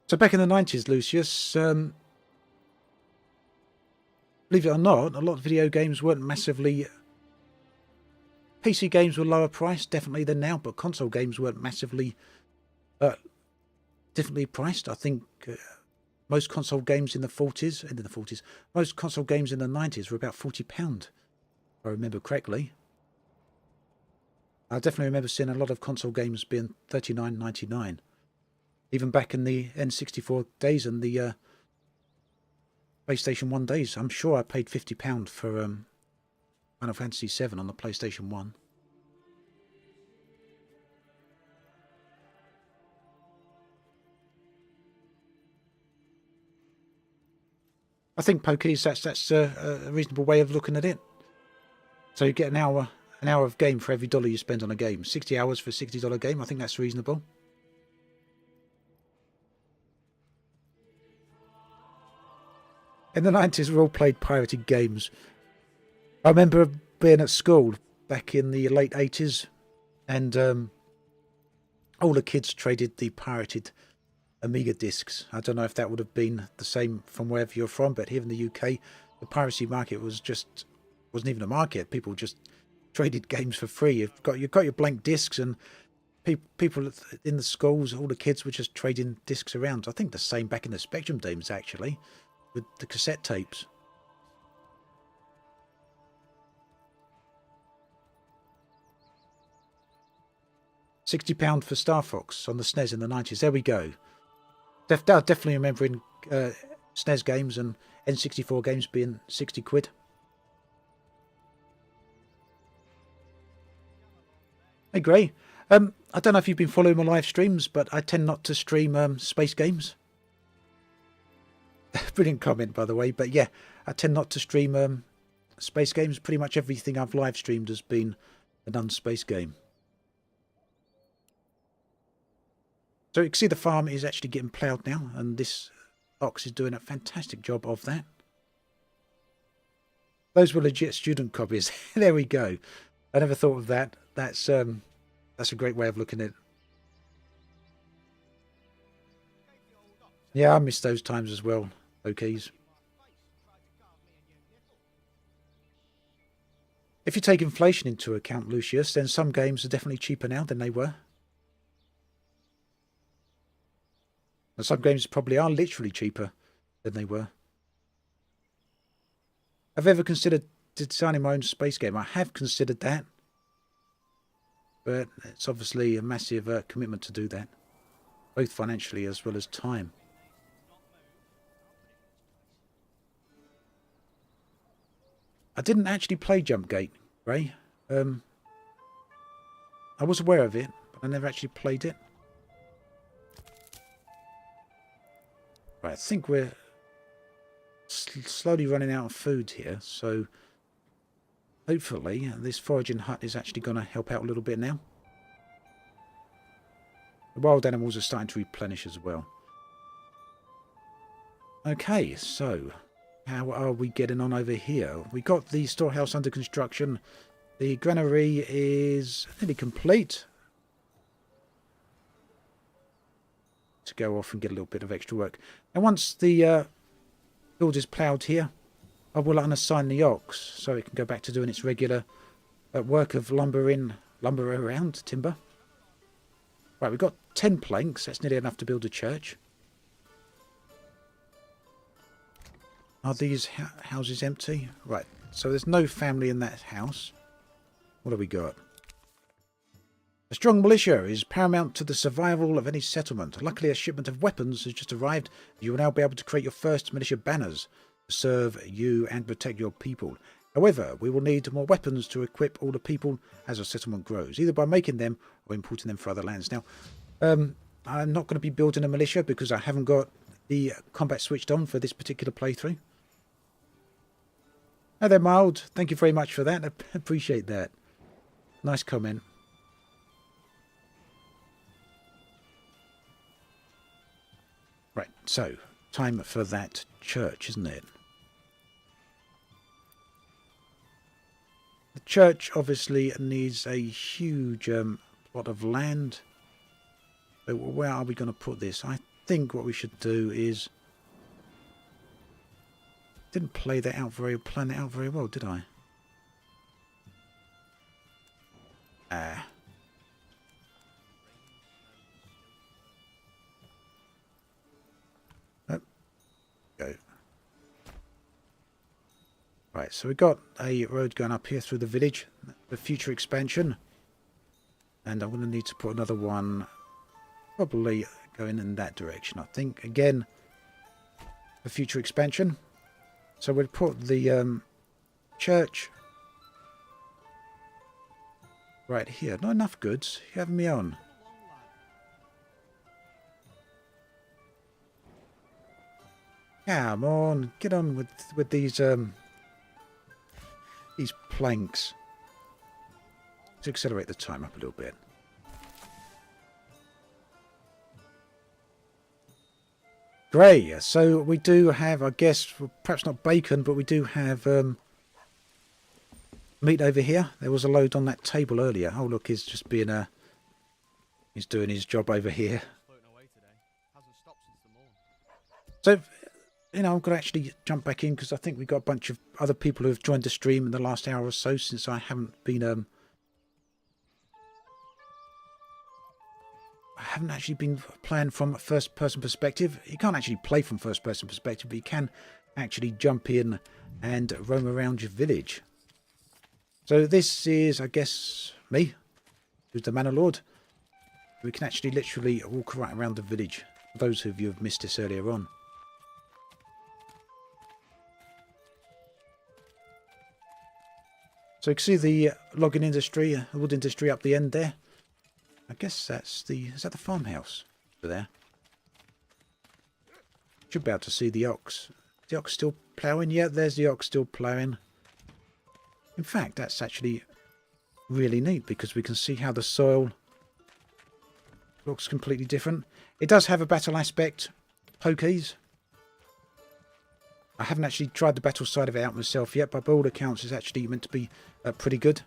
So back in the 90s, Lucius, believe it or not, a lot of video games weren't massively... PC games were lower priced, definitely, than now, but console games weren't massively differently priced. I think most console games in the 40s, most console games in the 90s were about £40, if I remember correctly. I definitely remember seeing a lot of console games being $39.99. Even back in the N64 days and the PlayStation 1 days, I'm sure I paid £50 for Final Fantasy VII on the PlayStation 1. I think pokies, that's a reasonable way of looking at it. So you get an hour of game for every dollar you spend on a game. 60 hours for a $60 game. I think that's reasonable. In the 90s, we all played pirated games. I remember being at school back in the late 80s, and all the kids traded the pirated Amiga discs. I don't know if that would have been the same from wherever you're from, but here in the UK, the piracy market wasn't even a market. People just traded games for free. You've got your blank discs, and people in the schools, all the kids were just trading discs around. I think the same back in the Spectrum days, actually, with the cassette tapes. £60 for Star Fox on the SNES in the 90s. There we go. Definitely remembering SNES games and N64 games being 60 quid. Hey Gray, I don't know if you've been following my live streams, but I tend not to stream space games. Brilliant comment, by the way. But yeah, I tend not to stream space games. Pretty much everything I've live streamed has been a non-space game. So you can see the farm is actually getting ploughed now, and this ox is doing a fantastic job of that. Those were legit student copies. There we go. I never thought of that. That's a great way of looking at it. Yeah, I miss those times as well, Okies. If you take inflation into account, Lucius, then some games are definitely cheaper now than they were. And some games probably are literally cheaper than they were. Have I ever considered designing my own space game? I have considered that. But it's obviously a massive commitment to do that. Both financially as well as time. I didn't actually play Jumpgate, Ray. I was aware of it, but I never actually played it. Right, I think we're slowly running out of food here, so hopefully this foraging hut is actually going to help out a little bit now. The wild animals are starting to replenish as well. Okay, so how are we getting on over here? We got the storehouse under construction. The granary is nearly complete. To go off and get a little bit of extra work. And once the field is ploughed here, I will unassign the ox so it can go back to doing its regular work of lumber around timber. Right, we've got 10 planks. That's nearly enough to build a church. Are these houses empty? Right, so there's no family in that house. What have we got? A strong militia is paramount to the survival of any settlement. Luckily, a shipment of weapons has just arrived. You will now be able to create your first militia banners to serve you and protect your people. However, we will need more weapons to equip all the people as a settlement grows, either by making them or importing them from other lands. Now, I'm not going to be building a militia because I haven't got the combat switched on for this particular playthrough. Hi there, Mild. Thank you very much for that. I appreciate that. Nice comment. Right, so, time for that church, isn't it? church obviously needs a huge plot of land. So where are we going to put this? I think what we should do is... Didn't plan that out very well, did I? Oh, go. Right, so we've got a road going up here through the village, the future expansion. And I'm going to need to put another one, probably going in that direction, I think. Again, the future expansion. So we'll put the church right here. Not enough goods. You're having me on. Come on, get on with these planks. Let's accelerate the time up a little bit. Great. So we do have, I guess, perhaps not bacon, but we do have meat over here. There was a load on that table earlier. Oh, look, he's just being he's doing his job over here. So, you know, I'm going to actually jump back in because I think we've got a bunch of other people who have joined the stream in the last hour or so since I haven't been I haven't actually been playing from a first-person perspective. You can't actually play from first-person perspective, but you can actually jump in and roam around your village. So this is, I guess, me, who's the Manor Lord. We can actually literally walk right around the village, for those of you who have missed this earlier on. So you can see the logging industry, the wood industry up the end there. I guess that's the... Is that the farmhouse over there? Should be able to see the ox. Is the ox still ploughing? Yeah, there's the ox still ploughing. In fact, that's actually really neat because we can see how the soil looks completely different. It does have a battle aspect, pokies. I haven't actually tried the battle side of it out myself yet, but by all accounts it's actually meant to be pretty good.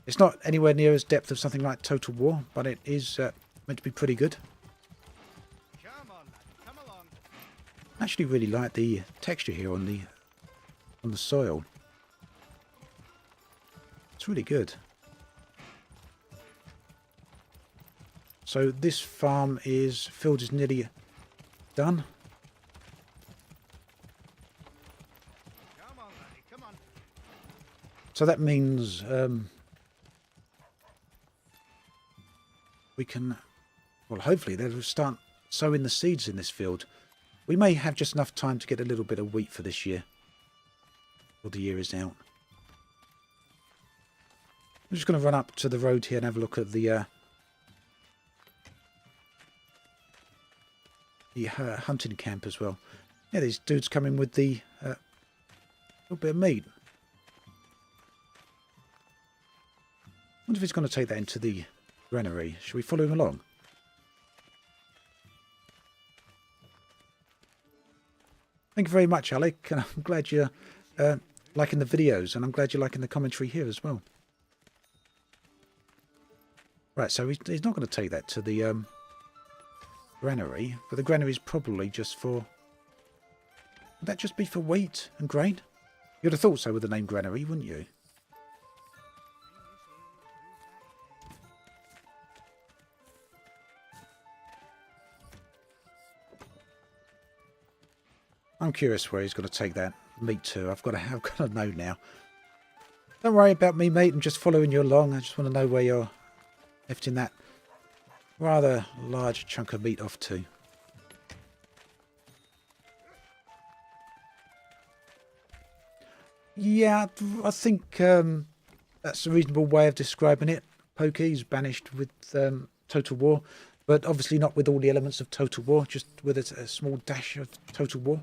It's not anywhere near as depth of something like Total War, but it is meant to be pretty good. Come on, come along. I actually really like the texture here on the soil. It's really good. So this field is nearly done. Come on, laddie, come on. So that means we can, well, hopefully they'll start sowing the seeds in this field. We may have just enough time to get a little bit of wheat for this year, before the year is out. I'm just going to run up to the road here and have a look at the hunting camp as well. Yeah, these dudes come in with the little bit of meat. I wonder if he's going to take that into the granary. Shall we follow him along? Thank you very much, Alec. And I'm glad you're liking the videos, and I'm glad you're liking the commentary here as well. Right, so he's not going to take that to the granary, but the granary is probably just for... Would that just be for wheat and grain? You'd have thought so with the name granary, wouldn't you? I'm curious where he's going to take that meat to. I've got to know now. Don't worry about me, mate. I'm just following you along. I just want to know where you're lifting that rather large chunk of meat off to. Yeah, I think that's a reasonable way of describing it. Pokies banished with Total War, but obviously not with all the elements of Total War, just with a small dash of Total War.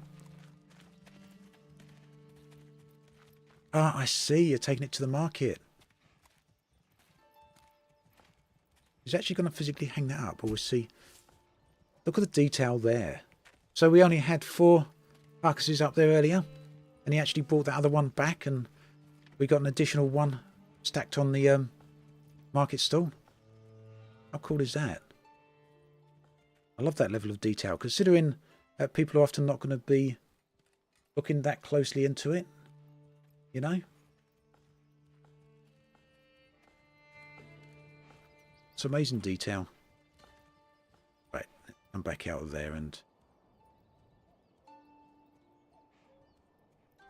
Ah, I see. You're taking it to the market. He's actually going to physically hang that up, or we'll see. Look at the detail there. So we only had 4 carcasses up there earlier, and he actually brought that other one back, and we got an additional one stacked on the market stall. How cool is that? I love that level of detail, considering that people are often not going to be looking that closely into it, you know? It's amazing detail. Right, I'm back out of there and...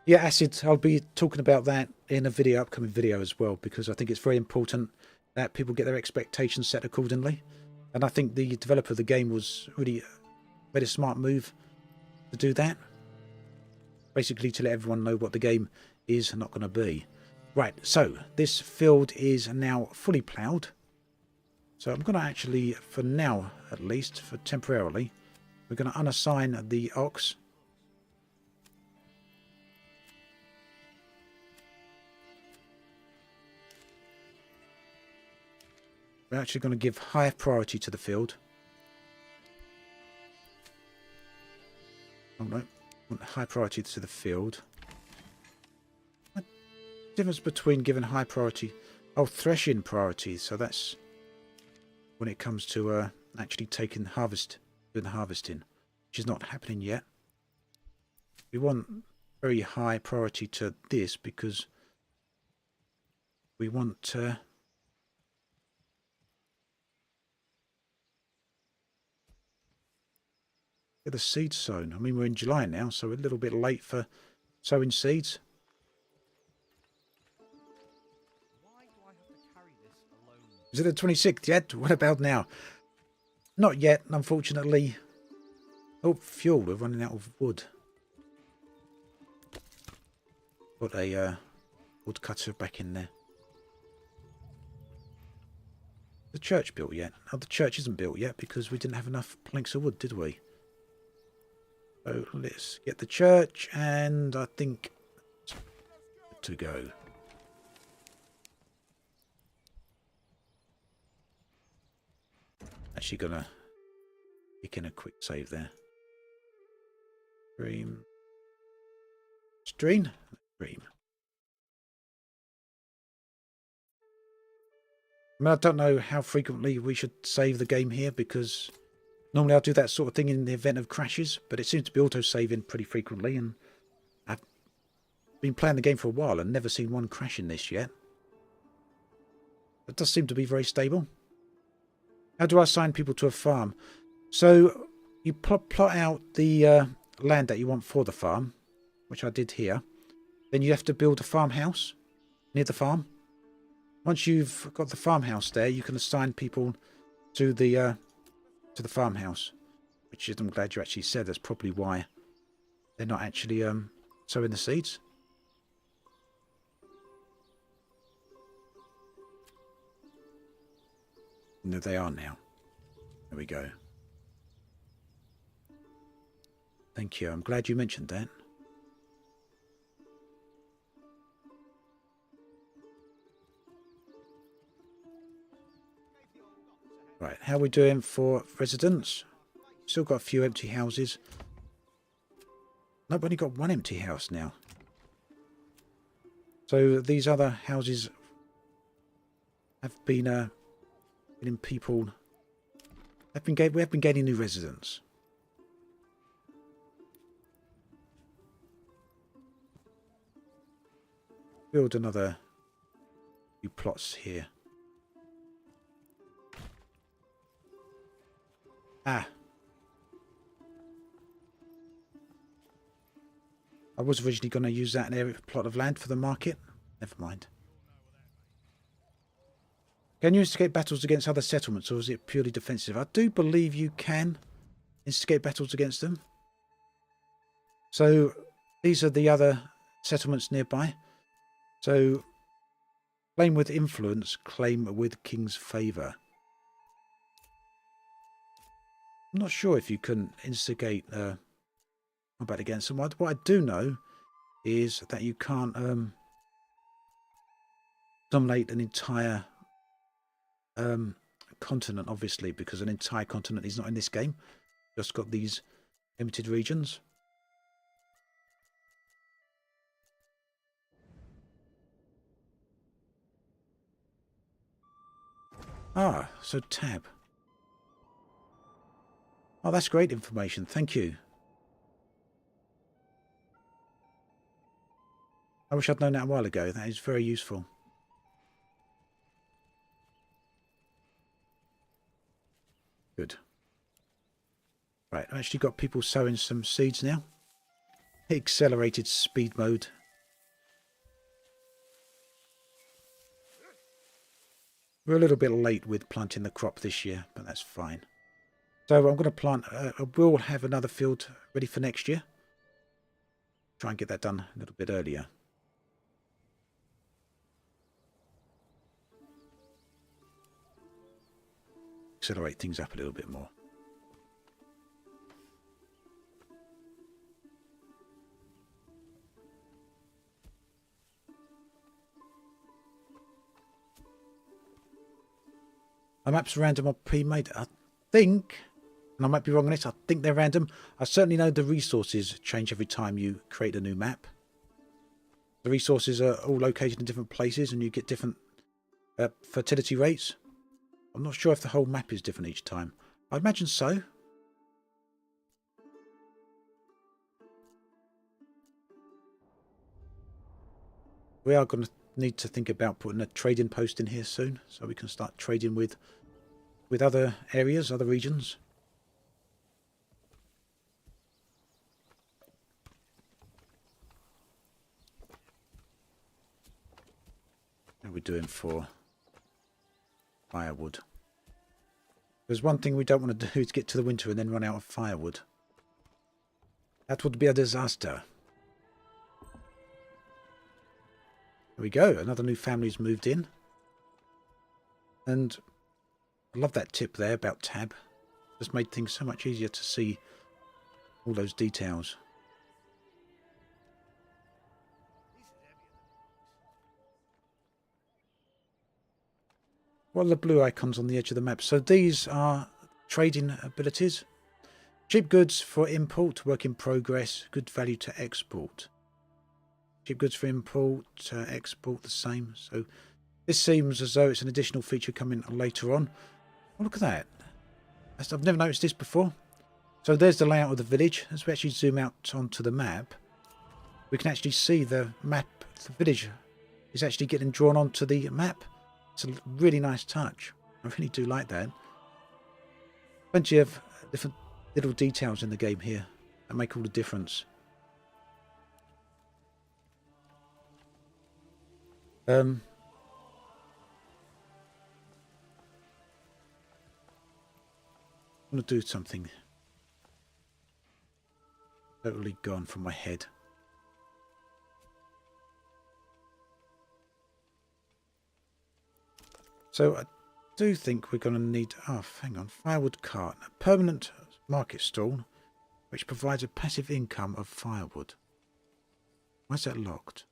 Yeah, acid, I'll be talking about that in a upcoming video as well, because I think it's very important that people get their expectations set accordingly. And I think the developer of the game was really made a smart move to do that. Basically to let everyone know what the game is not going to be. Right, so this field is now fully ploughed. So I'm going to actually, for now at least, for temporarily, we're going to unassign the ox. We're actually going to give high priority to the field. Oh no, high priority to the field. What difference between giving high priority? Oh, threshing priority. So that's when it comes to actually doing the harvesting, which is not happening yet. We want very high priority to this because we want to get the seeds sown. I mean, we're in July now, so we're a little bit late for sowing seeds. Why do I have to carry this alone? Is it the 26th yet? What about now? Not yet, unfortunately. Oh, fuel. We're running out of wood. Got a woodcutter back in there. The church built yet? Oh, the church isn't built yet because we didn't have enough planks of wood, did we? So let's get the church, and I think to go. Actually gonna kick in a quick save there. Stream. Stream? Stream. I mean, I don't know how frequently we should save the game here, because normally I'll do that sort of thing in the event of crashes, but it seems to be auto-saving pretty frequently, and I've been playing the game for a while and never seen one crash in this yet. It does seem to be very stable. How do I assign people to a farm? So you plot out the land that you want for the farm, which I did here. Then you have to build a farmhouse near the farm. Once you've got the farmhouse there, you can assign people to the farmhouse, which is, I'm glad you actually said. That's probably why they're not actually sowing the seeds. No, they are now. There we go. Thank you. I'm glad you mentioned that. Right, how are we doing for residents? Still got a few empty houses. Nope, only got one empty house now. So these other houses have been in people. We have been gaining new residents. Build another few plots here. Ah. I was originally going to use that plot of land for the market. Never mind. Can you instigate battles against other settlements, or is it purely defensive? I do believe you can instigate battles against them. So these are the other settlements nearby. So claim with influence, claim with king's favour. I'm not sure if you can instigate combat against them. What I do know is that you can't dominate an entire continent, obviously, because an entire continent is not in this game. Just got these limited regions. Ah, so tab. Oh, that's great information. Thank you. I wish I'd known that a while ago. That is very useful. Good. Right, I've actually got people sowing some seeds now. Accelerated speed mode. We're a little bit late with planting the crop this year, but that's fine. So I'm going to plant, I will have another field ready for next year. Try and get that done a little bit earlier. Accelerate things up a little bit more. The maps random or pre-made? I think, and I might be wrong on this, I think they're random. I certainly know the resources change every time you create a new map. The resources are all located in different places and you get different fertility rates. I'm not sure if the whole map is different each time. I imagine so. We are going to need to think about putting a trading post in here soon, so we can start trading with other areas, other regions. How are we doing for firewood? There's one thing we don't want to do is get to the winter and then run out of firewood. That would be a disaster. There we go. Another new family's moved in. And I love that tip there about tab. Just made things so much easier to see all those details. What are the blue icons on the edge of the map? So these are trading abilities. Cheap goods for import, work in progress, good value to export. Cheap goods for import, export the same. So this seems as though it's an additional feature coming later on. Oh, look at that. I've never noticed this before. So there's the layout of the village. As we actually zoom out onto the map, we can actually see the map. The village is actually getting drawn onto the map. It's a really nice touch. I really do like that. Plenty of different little details in the game here that make all the difference. I'm going to do something totally gone from my head. So I do think we're going to need, oh, hang on, firewood cart, a permanent market stall, which provides a passive income of firewood. Why is that locked?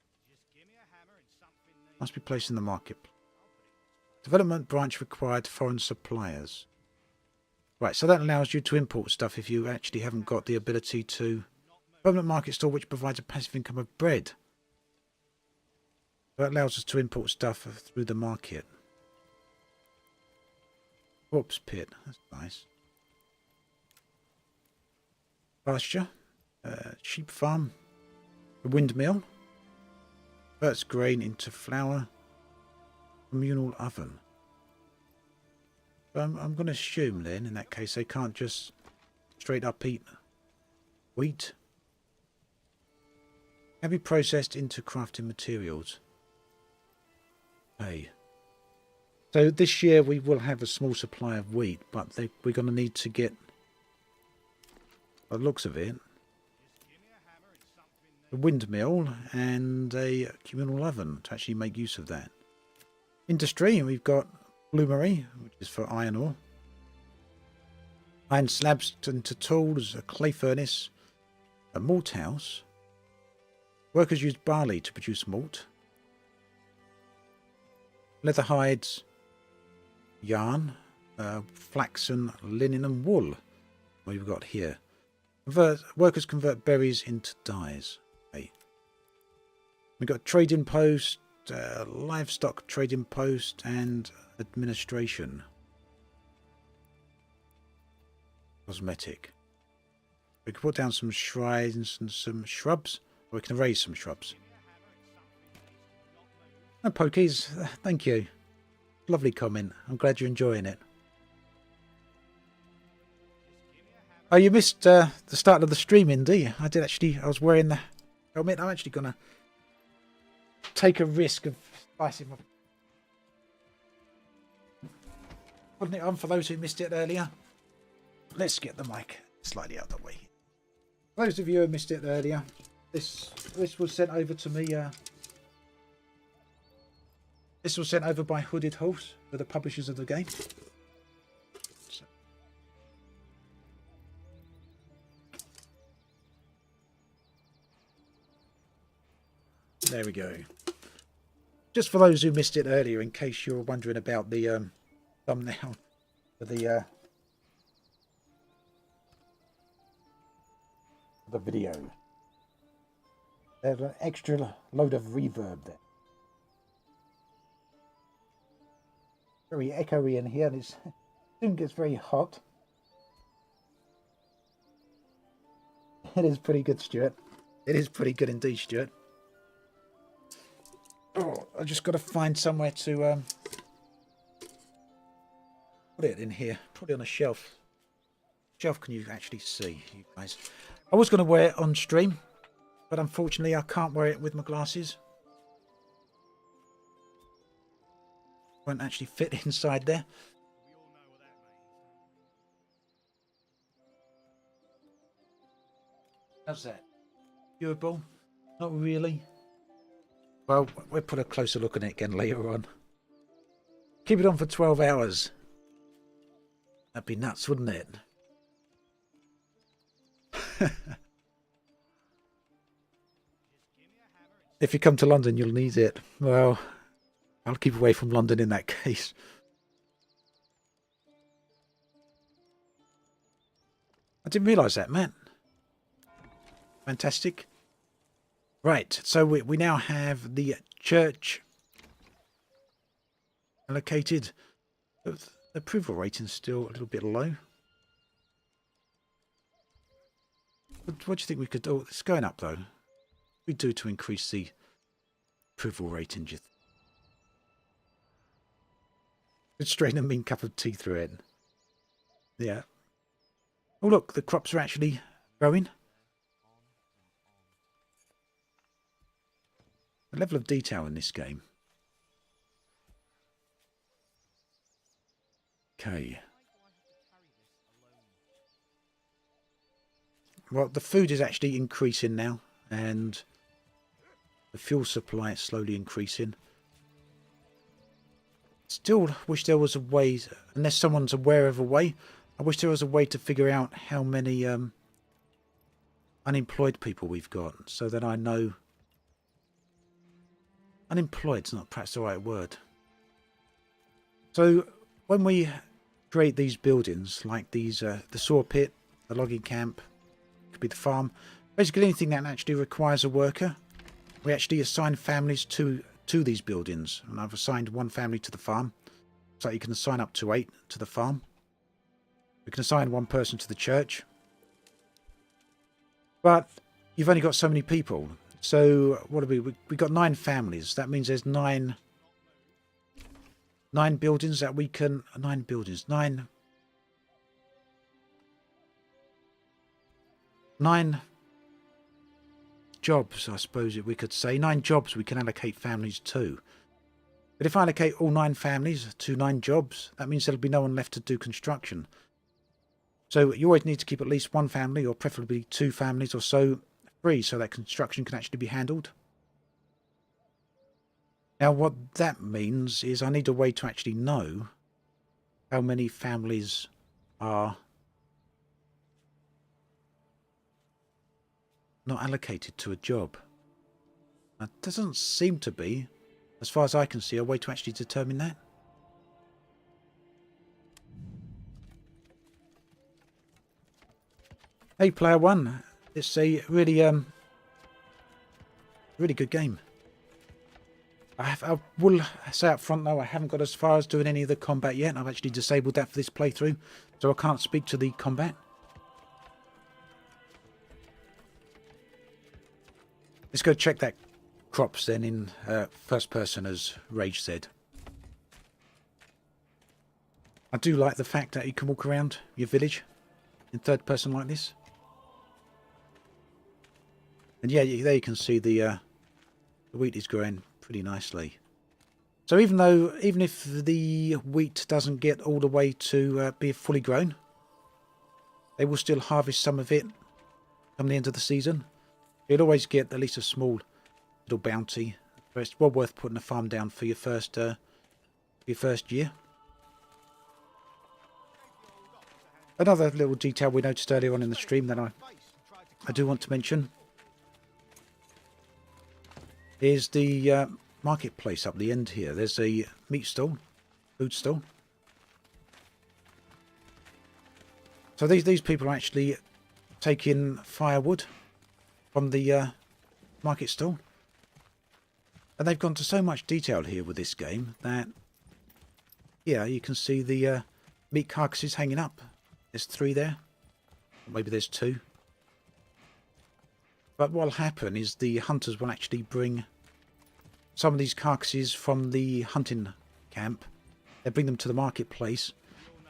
Must be placed in the market. Development branch required foreign suppliers. Right, so that allows you to import stuff if you actually haven't got the ability to. Permanent market store which provides a passive income of bread. That allows us to import stuff through the market. Corpse pit, that's nice. Pasture, sheep farm, a windmill, converts grain into flour, communal oven. So I'm going to assume then, in that case, they can't just straight up eat wheat. Can be processed into crafting materials. Hey. So this year we will have a small supply of wheat, but we're going to need to get, by the looks of it, a windmill and a communal oven to actually make use of that. Industry, we've got bloomery, which is for iron ore. Iron slabs into tools, a clay furnace, a malt house. Workers use barley to produce malt. Leather hides, yarn, flaxen, linen and wool. What we've got here. Workers convert berries into dyes. Okay. We've got trading post, livestock trading post and administration. Cosmetic. We can put down some shrines and some shrubs. Or we can erase some shrubs. No, Pokies, thank you. Lovely comment. I'm glad you're enjoying it. Oh, you missed the start of the stream, Indy. I did actually. I was wearing the helmet. I'm actually going to take a risk of spicing my... Putting it on for those who missed it earlier. Let's get the mic slightly out of the way. For those of you who missed it earlier, this was sent over to me. This was sent over by Hooded Horse, for the publishers of the game. So. There we go. Just for those who missed it earlier, in case you're wondering about the thumbnail for the video. There's an extra load of reverb there. Very echoey in here, and it soon gets very hot. It is pretty good, Stuart. It is pretty good indeed, Stuart. Oh, I just got to find somewhere to put it in here. Probably on a shelf. Shelf can you actually see, you guys? I was going to wear it on stream, but unfortunately I can't wear it with my glasses. Won't actually fit inside there. How's that? Viewable? Not really. Well, we'll put a closer look at it again later on. Keep it on for 12 hours. That'd be nuts, wouldn't it? If you come to London, you'll need it. Well, I'll keep away from London in that case. I didn't realise that, man. Fantastic. Right, so we now have the church allocated. The approval rating's still a little bit low. What do you think we could do? It's going up, though. What do we do to increase the approval rating? Could strain a mean cup of tea through it. Yeah. Oh, look, the crops are actually growing. The level of detail in this game. Okay. Well, the food is actually increasing now, and the fuel supply is slowly increasing. Still wish there was a way, unless someone's aware of a way, I wish there was a way to figure out how many unemployed people we've got, so that I know. Unemployed's not perhaps the right word. So when we create these buildings, like these, the saw pit, the logging camp, could be the farm, basically anything that actually requires a worker, we actually assign families to these buildings. And I've assigned one family to the farm, so you can assign up to 8 to the farm. We can assign one person to the church, but you've only got so many people. So what have we got 9 families. That means there's 9 buildings that we can 9 jobs, I suppose we could say. 9 jobs we can allocate families to. But if I allocate all 9 families to 9 jobs, that means there'll be no one left to do construction. So you always need to keep at least 1 family, or preferably 2 families or so, free, so that construction can actually be handled. Now what that means is I need a way to actually know how many families are not allocated to a job. That doesn't seem to be, as far as I can see, a way to actually determine that. Hey, Player One, it's a really good game. I will say up front though, I haven't got as far as doing any of the combat yet. I've actually disabled that for this playthrough, so I can't speak to the combat. Let's go check that crops then in first person, as Rage said. I do like the fact that you can walk around your village in third person like this. And yeah, there you can see the wheat is growing pretty nicely. So even if the wheat doesn't get all the way to be fully grown, they will still harvest some of it come the end of the season. You'll always get at least a small little bounty. It's well worth putting a farm down for your first year. Another little detail we noticed earlier on in the stream that I do want to mention is the marketplace up the end here. There's a meat stall, food stall. So these people are actually taking firewood from the market stall. And they've gone to so much detail here with this game that, yeah, you can see the meat carcasses hanging up. There's 3 there. Maybe there's 2. But what'll happen is the hunters will actually bring some of these carcasses from the hunting camp. They'll bring them to the marketplace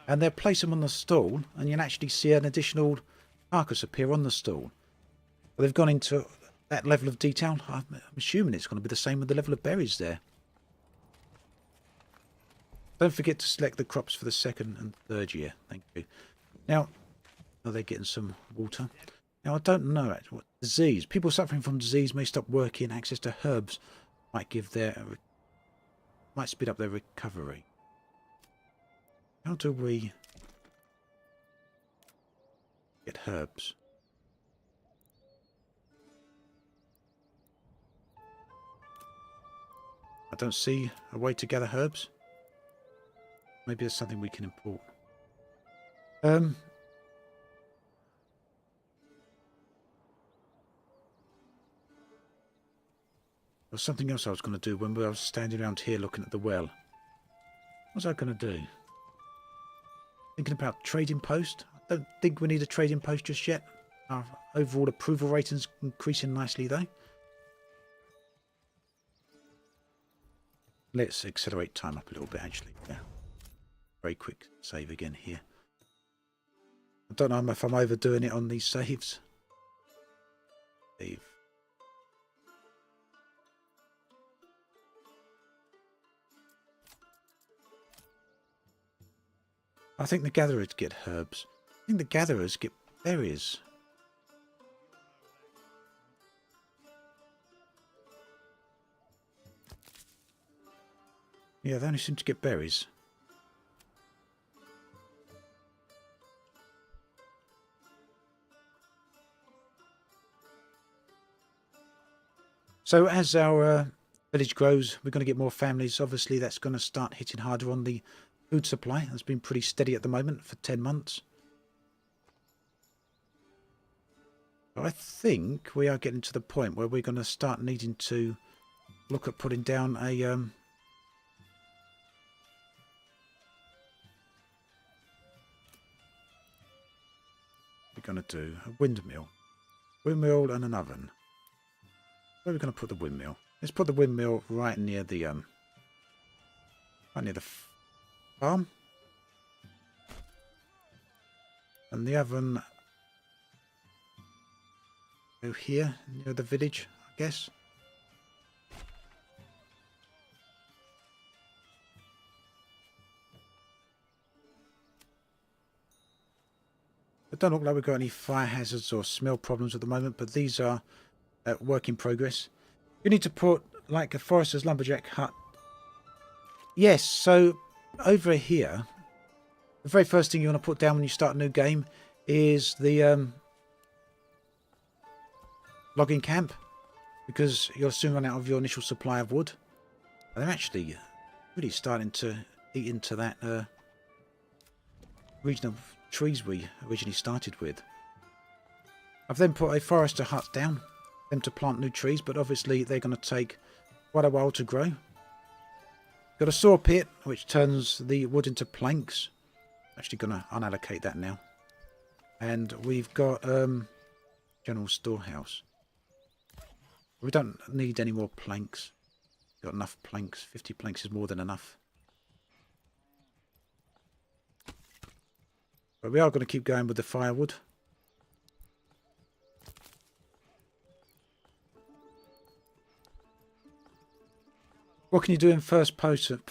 and they'll place them on the stall, and you'll actually see an additional carcass appear on the stall. But they've gone into that level of detail. I'm assuming it's going to be the same with the level of berries there. Don't forget to select the crops for the 2nd and 3rd year. Thank you. Now, are they getting some water? Now, I don't know what disease. People suffering from disease may stop working. Access to herbs might speed up their recovery. How do we get herbs? I don't see a way to gather herbs. Maybe there's something we can import. There's something else I was going to do when I was standing around here looking at the well. What was I going to do? Thinking about trading post. I don't think we need a trading post just yet. Our overall approval rating's increasing nicely though. Let's accelerate time up a little bit actually. Yeah. Very quick save again here. I don't know if I'm overdoing it on these saves. Save. I think the gatherers get herbs. I think the gatherers get berries. Yeah, they only seem to get berries. So as our village grows, we're going to get more families. Obviously, that's going to start hitting harder on the food supply. That's been pretty steady at the moment for 10 months. I think we are getting to the point where we're going to start needing to look at putting down a we're going to do a windmill and an oven. Where are we going to put the windmill? Let's put the windmill right near the farm, and the oven over here near the village, I guess. It don't look like we've got any fire hazards or smell problems at the moment, but these are work in progress. You need to put like a forester's lumberjack hut. Yes, so over here, the very first thing you want to put down when you start a new game is the logging camp, because you'll soon run out of your initial supply of wood. And they're actually really starting to eat into that region of trees we originally started with. I've then put a forester hut down, them to plant new trees, but obviously they're going to take quite a while to grow. Got a saw pit which turns the wood into planks. Actually going to unallocate that now. And we've got general storehouse. We don't need any more planks. Got enough planks. 50 planks is more than enough. But we are going to keep going with the firewood. What can you do in first person?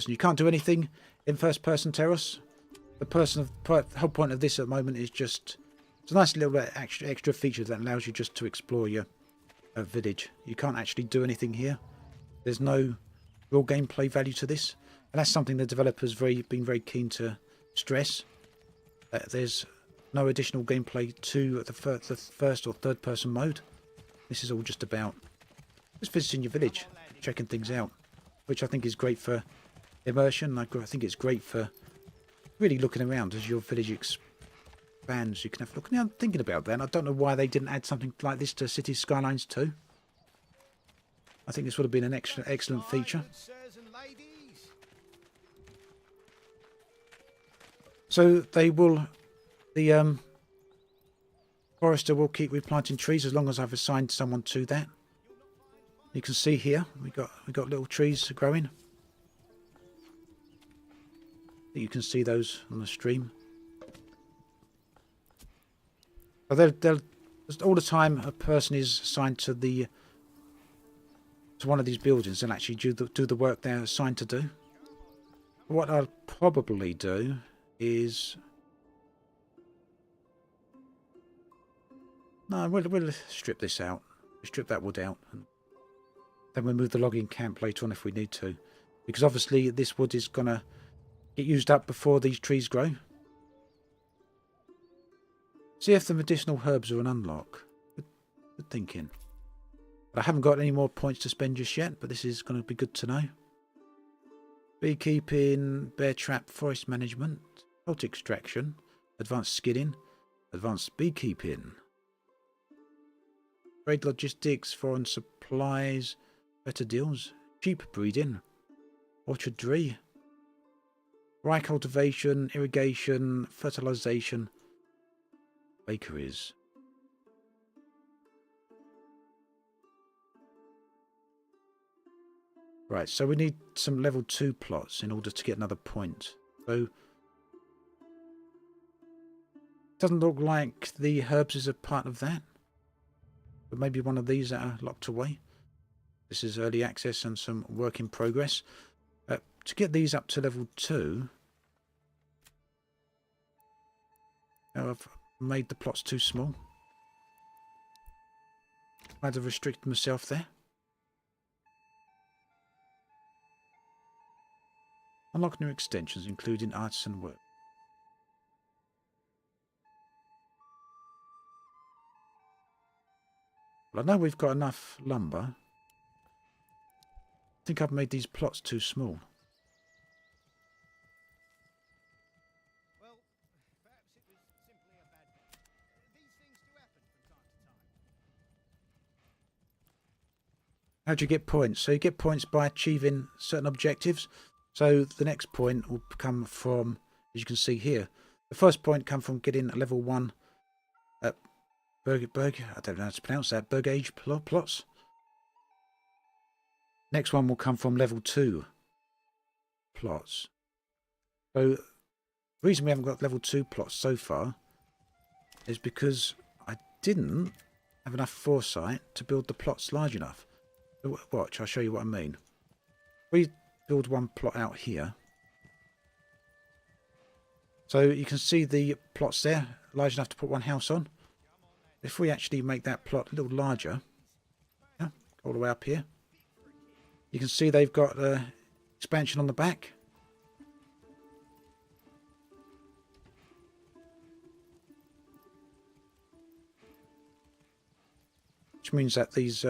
You can't do anything in first person, Terrace. The whole point of this at the moment is just... It's a nice little bit extra feature that allows you just to explore your village. You can't actually do anything here. There's no real gameplay value to this. And that's something the developers been very keen to stress. There's no additional gameplay to the first or third person mode. This is all just about just visiting your village, checking things out, which I think is great for immersion. I think it's great for really looking around as your village expands. You can have a look. Now I'm thinking about that, and I don't know why they didn't add something like this to City Skylines 2. I think this would have been an excellent feature. So the forester will keep replanting trees as long as I've assigned someone to that. You can see here we got little trees growing. You can see those on the stream. So they'll all the time a person is assigned to one of these buildings and actually do the work they're assigned to do. What I'll probably do is... No, we'll strip this out. We'll strip that wood out. And then we'll move the logging camp later on if we need to. Because obviously this wood is going to get used up before these trees grow. See if the medicinal herbs are an unlock. Good thinking. I haven't got any more points to spend just yet, but this is going to be good to know. Beekeeping, bear trap, forest management, salt extraction, advanced skidding, advanced beekeeping, trade logistics, foreign supplies, better deals, sheep breeding, orchardry, rye cultivation, irrigation, fertilization, bakeries. Right, so we need some level 2 plots in order to get another point. So, doesn't look like the herbs is a part of that. But maybe one of these that are locked away. This is early access and some work in progress. To get these up to level 2, I've made the plots too small. I had to restrict myself there. Unlock new extensions, including artisan work. Well, I know we've got enough lumber. I think I've made these plots too small. Well, perhaps it was simply a bad day. These things do happen from time to time. How do you get points? So you get points by achieving certain objectives. So the next point will come from, as you can see here, the first point come from getting level 1 I don't know how to pronounce that, Burgage plots. Next one will come from level 2 plots. So the reason we haven't got level 2 plots so far is because I didn't have enough foresight to build the plots large enough. Watch, I'll show you what I mean. We build one plot out here. So you can see the plots there, large enough to put one house on. If we actually make that plot a little larger, yeah, all the way up here, you can see they've got expansion on the back. Which means that these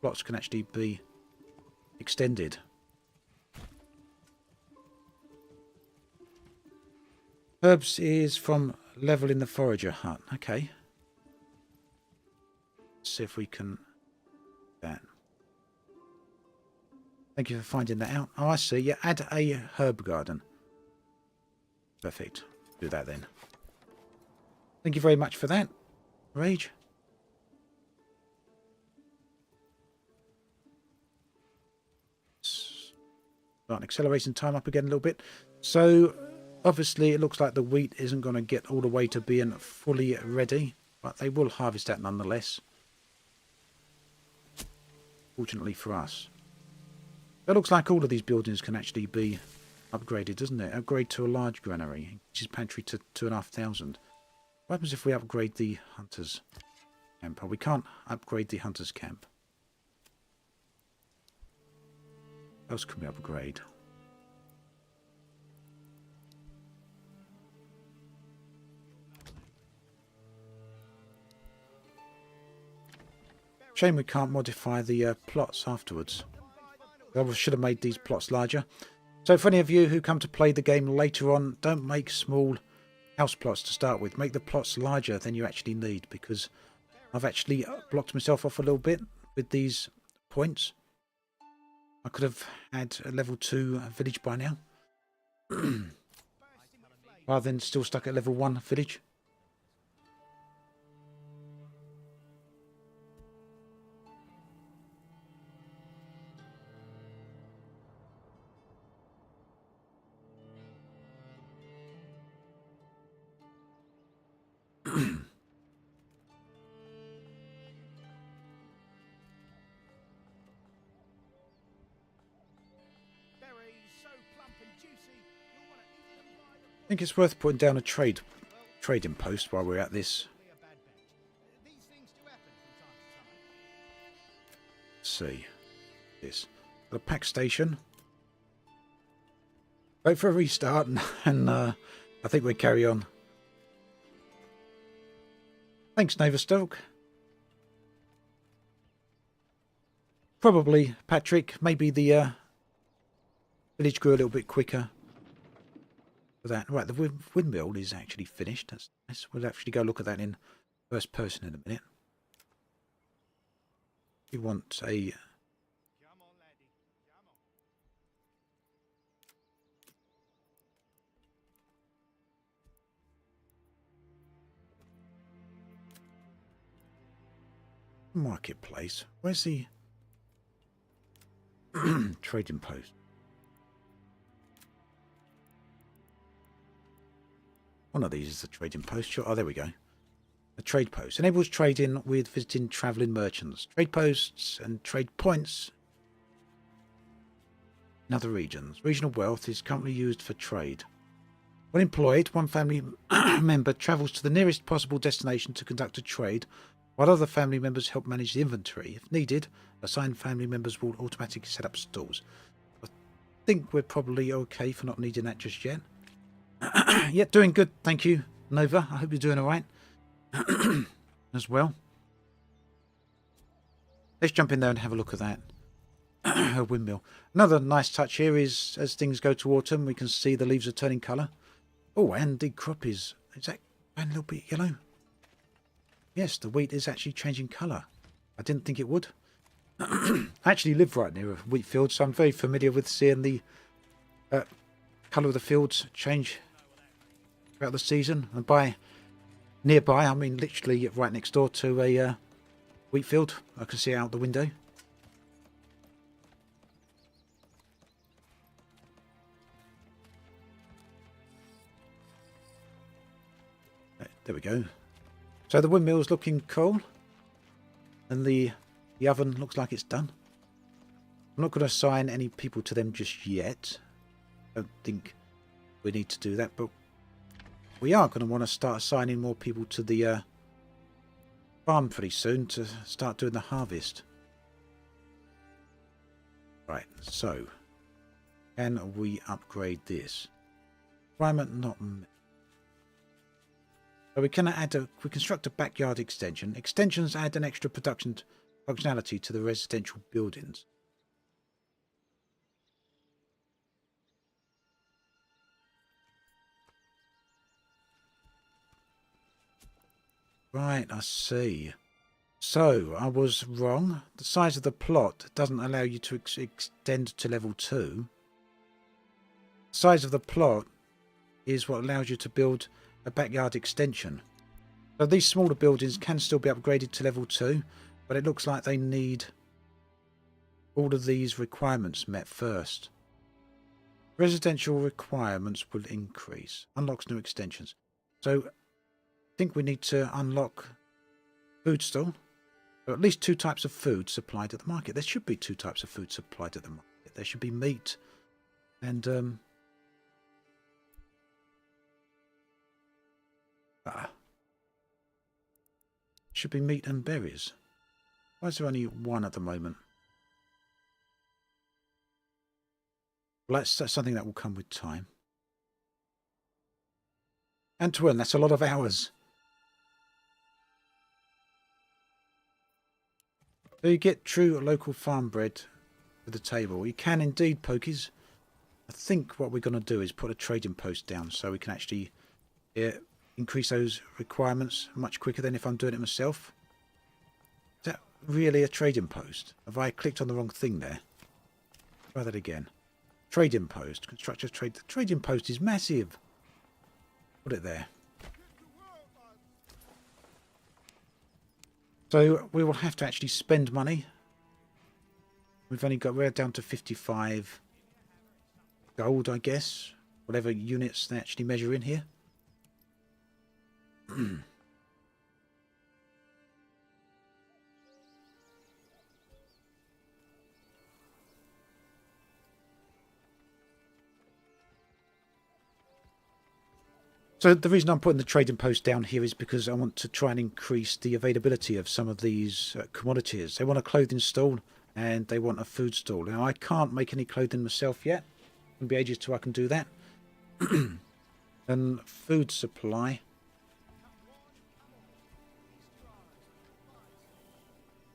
plots can actually be extended. Herbs is from level in the forager hut. Okay. Let's see if we can do that. Thank you for finding that out. Oh, I see. Yeah, add a herb garden. Perfect. Do that then. Thank you very much for that, Rage. Start accelerating time up again a little bit. So obviously it looks like the wheat isn't going to get all the way to being fully ready, but they will harvest that nonetheless. Fortunately for us. It looks like all of these buildings can actually be upgraded, doesn't it? Upgrade to a large granary, which is pantry to 2,500. What happens if we upgrade the hunters camp? Oh, we can't upgrade the hunters camp. What else can we upgrade? Shame we can't modify the plots afterwards. I should have made these plots larger. So for any of you who come to play the game later on, don't make small house plots to start with. Make the plots larger than you actually need, because I've actually blocked myself off a little bit with these points. I could have had a level 2 village by now. Rather than still stuck at level 1 village. Berries so plump and juicy, you'll want to eat them by the I think it's worth putting down a trading post while we're at this. a bad bet. These things do happen from time to time. Let's see. This. The pack station. Wait for a restart and I think we carry on. Thanks, Naverstoke. Probably, Patrick, maybe the village grew a little bit quicker for that. Right, the windmill is actually finished. That's nice. We'll actually go look at that in first person in a minute. We want a... Come on, laddie. Come on. marketplace. Where's the trading post? One of these is the trading post. Sure. Oh, there we go. A trade post enables trading with visiting travelling merchants. Trade posts and trade points in other regions. Regional wealth is currently used for trade. When employed, one family member travels to the nearest possible destination to conduct a trade, while other family members help manage the inventory. If needed, assigned family members will automatically set up stalls. I think we're probably okay for not needing that just yet. Yeah, doing good, thank you, Nova. I hope you're doing all right as well. Let's jump in there and have a look at that. A windmill. Another nice touch here is as things go to autumn, we can see the leaves are turning colour. Oh, and the crop is that a little bit yellow? Yes, the wheat is actually changing colour. I didn't think it would. I actually live right near a wheat field, so I'm very familiar with seeing the colour of the fields change throughout the season. And by nearby, I mean literally right next door to a wheat field. I can see it out the window. There we go. So the windmill's looking cool. And the oven looks like it's done. I'm not going to assign any people to them just yet. I don't think we need to do that, but we are going to want to start assigning more people to the farm pretty soon to start doing the harvest. Right, so can we upgrade this? Requirement not met. So we can we construct a backyard extension. Extensions add an extra production functionality to the residential buildings. Right, I see. So, I was wrong. The size of the plot doesn't allow you to extend to level 2. The size of the plot is what allows you to build a backyard extension. So these smaller buildings can still be upgraded to level 2, but it looks like they need all of these requirements met first. Residential requirements will increase. Unlocks new extensions. So I think we need to unlock food stall. Or at least 2 types of food supplied at the market. There should be 2 types of food supplied at the market. There should be meat and should be meat and berries. Why is there only 1 at the moment? Well, that's something that will come with time. And to earn, that's a lot of hours. So you get true local farm bread to the table. You can indeed, Pokies. I think what we're going to do is put a trading post down so we can actually increase those requirements much quicker than if I'm doing it myself. Is that really a trading post? Have I clicked on the wrong thing there? Try that again. Trading post. Construct a trade. The trading post is massive. Put it there. So we will have to actually spend money. We're down to 55 gold, I guess. Whatever units they actually measure in here. So the reason I'm putting the trading post down here is because I want to try and increase the availability of some of these commodities. They want a clothing stall and they want a food stall. Now I can't make any clothing myself yet. It'll be ages till I can do that. And food supply.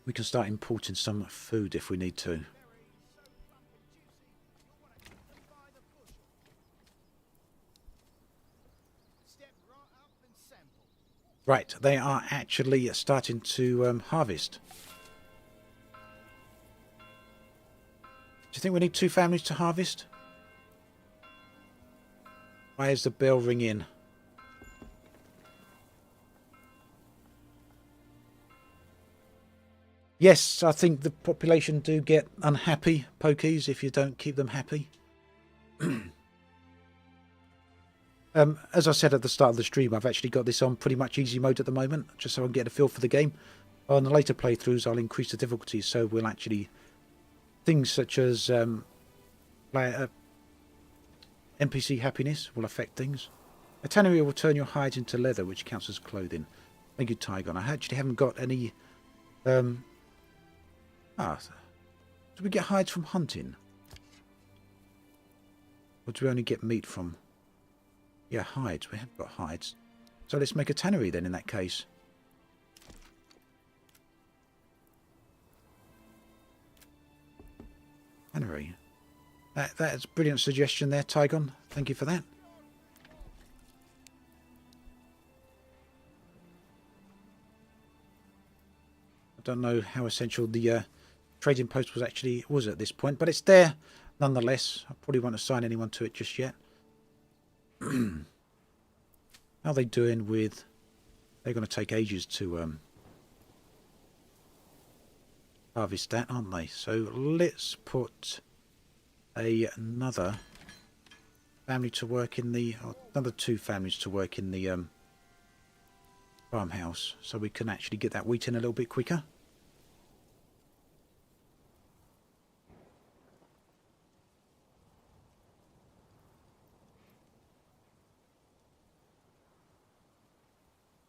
We can start importing some food if we need to. Right, they are actually starting to harvest. Do you think we need 2 families to harvest? Why is the bell ringing? Yes, I think the population do get unhappy, Pokies, if you don't keep them happy. As I said at the start of the stream, I've actually got this on pretty much easy mode at the moment, just so I can get a feel for the game. On the later playthroughs, I'll increase the difficulty, so we'll actually... Things such as NPC happiness will affect things. A tannery will turn your hides into leather, which counts as clothing. Thank you, Tygon. I actually haven't got any... do we get hides from hunting? Or do we only get meat from... Yeah, hides. We have got hides. So let's make a tannery then in that case. Tannery. That's a brilliant suggestion there, Tygon. Thank you for that. I don't know how essential the trading post was at this point, but it's there nonetheless. I probably won't assign anyone to it just yet. How are they doing with... They're going to take ages to harvest that, aren't they? So let's put another family to work in the... another 2 families to work in the farmhouse, so we can actually get that wheat in a little bit quicker.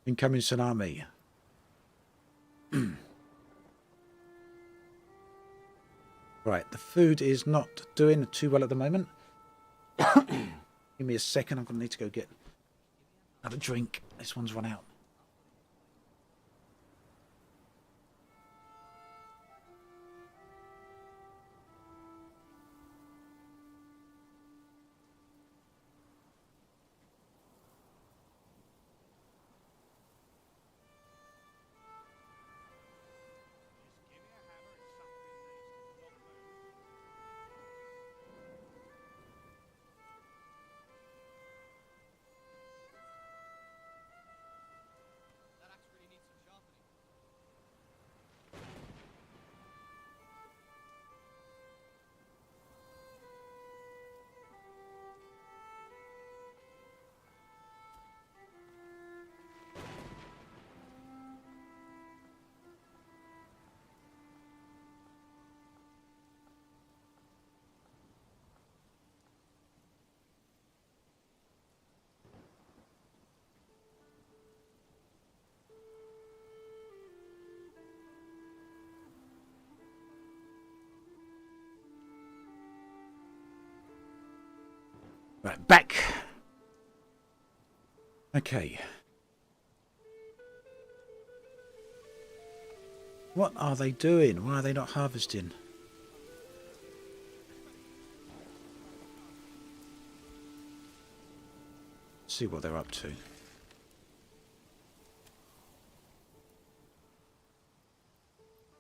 Incoming tsunami. Right, the food is not doing too well at the moment. Give me a second, I'm going to need to go get another drink. This one's run out. Right, back. Okay. What are they doing? Why are they not harvesting? Let's see what they're up to.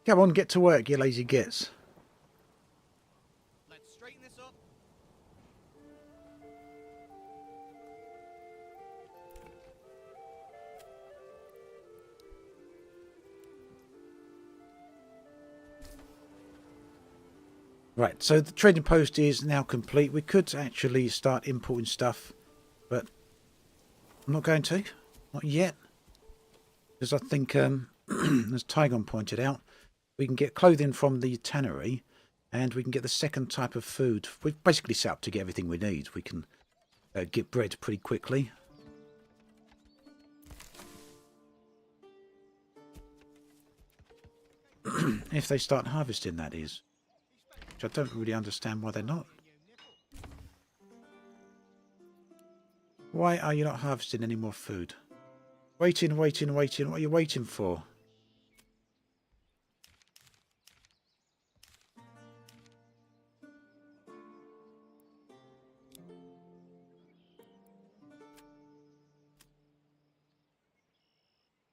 Come on, get to work, you lazy gits. Let's straighten this up. Right, so the trading post is now complete. We could actually start importing stuff, but I'm not going to. Not yet. Because I think, as Tygon pointed out, we can get clothing from the tannery, and we can get the second type of food. We've basically set up to get everything we need. We can get bread pretty quickly. If they start harvesting, that is. Which I don't really understand why they're not. Why are you not harvesting any more food? Waiting, waiting, waiting. What are you waiting for?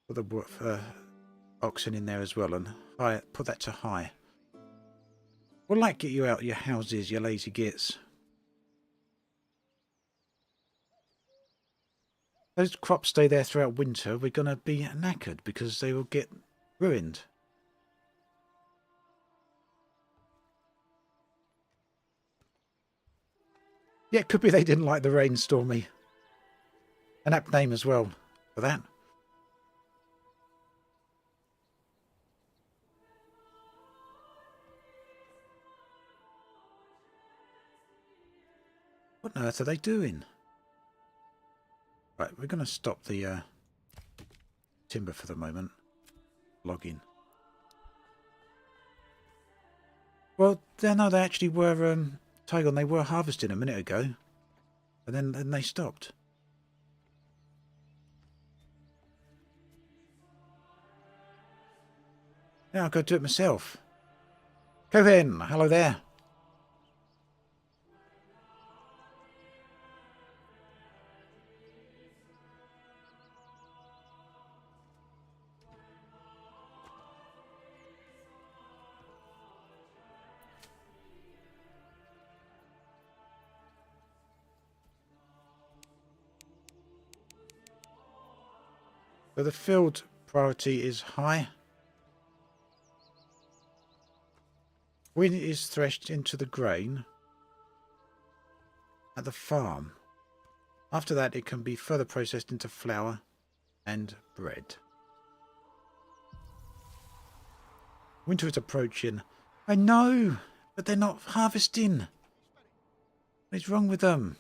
Put the oxen in there as well, and put that to high. We'll like get you out of your houses, you lazy gits. Those crops stay there throughout winter. We're going to be knackered because they will get ruined. Yeah, it could be they didn't like the rain, Stormy. An apt name as well for that. What on earth are they doing? Right, we're going to stop the timber for the moment. Logging. Well, no, they actually were, Tygon, they were harvesting a minute ago. And then they stopped. Yeah, I'll go do it myself. Cohen, hello there. So the field priority is high. When it is threshed into the grain at the farm. After that, it can be further processed into flour and bread. Winter is approaching. I know, but they're not harvesting. What is wrong with them?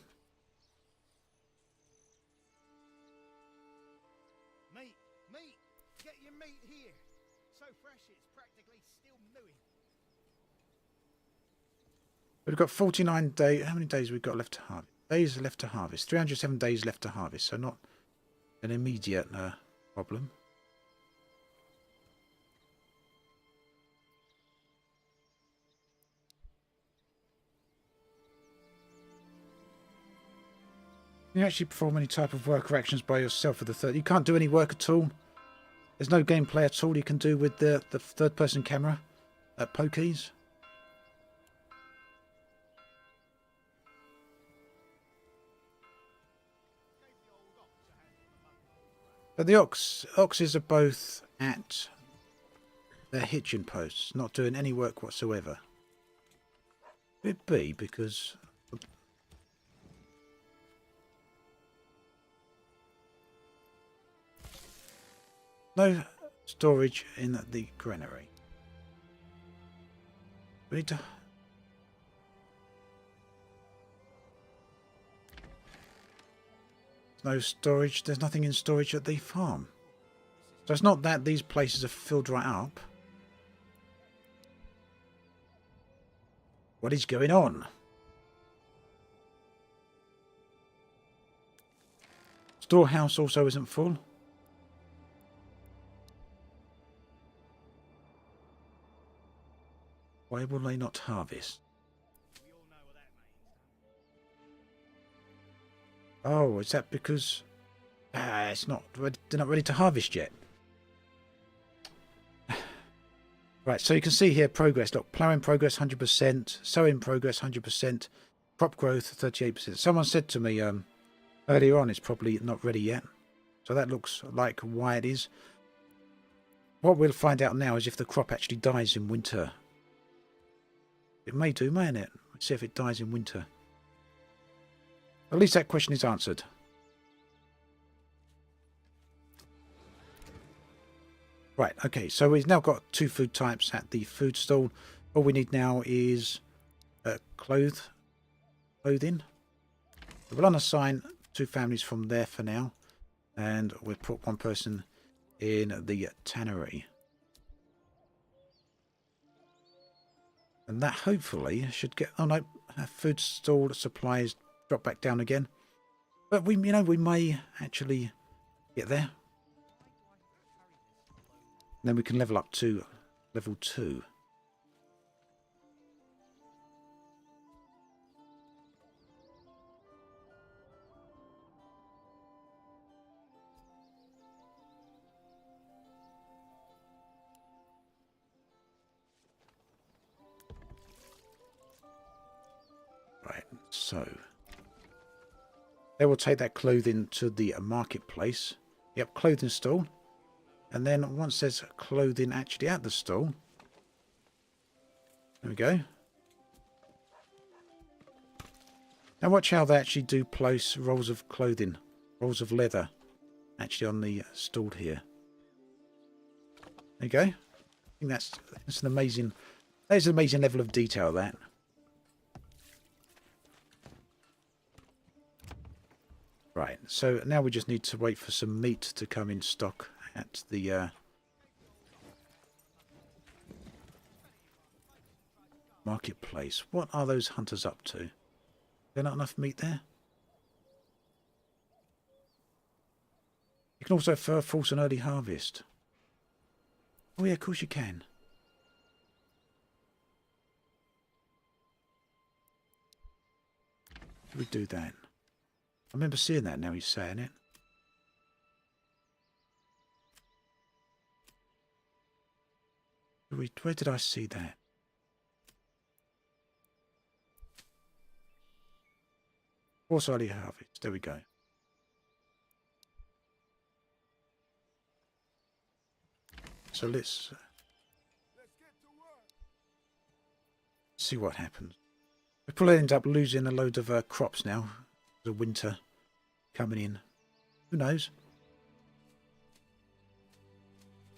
Meat, meat! Get your meat here. So fresh it's practically still mooing. We've got 49 days. How many days we've got left to harvest? Days left to harvest. 307 days left to harvest. So not an immediate problem. Can you actually perform any type of work or actions by yourself for the third? You can't do any work at all. There's no gameplay at all you can do with the third-person camera at pokies. But the oxes are both at their hitching posts, not doing any work whatsoever. It be because no storage in the granary. We need to. No storage. There's nothing in storage at the farm. So it's not that these places are filled right up. What is going on? storehouse also isn't full. Why will they not harvest? We all know what that means. Oh, is that because it's not ready, they're not ready to harvest yet? Right, so you can see here progress. Look, ploughing progress 100%, sowing progress 100%, crop growth 38%. Someone said to me earlier on it's probably not ready yet. So that looks like why it is. What we'll find out now is if the crop actually dies in winter. It may do, mayn't it? Let's see if it dies in winter. At least that question is answered. Right, okay, so we've now got 2 food types at the food stall. All we need now is clothing. We'll unassign 2 families from there for now. And we'll put 1 person in the tannery. And that hopefully should get... Oh no, food stall supplies drop back down again. But we may actually get there. Then we can level up to level 2. Right, so they will take that clothing to the marketplace. Yep, clothing stall. And then once there's clothing actually at the stall, there we go. Now watch how they actually do place rolls of clothing, rolls of leather, actually on the stall here. There you go. I think that's an amazing, there's an amazing level of detail that. Right, so now we just need to wait for some meat to come in stock at the marketplace. What are those hunters up to? Is there not enough meat there? You can also force an early harvest. Oh yeah, of course you can. Should we do that? I remember seeing that now he's saying it. Where did I see that? Force early harvest. There we go. So let's see what happens. We probably end up losing a load of crops now. The winter coming in. Who knows?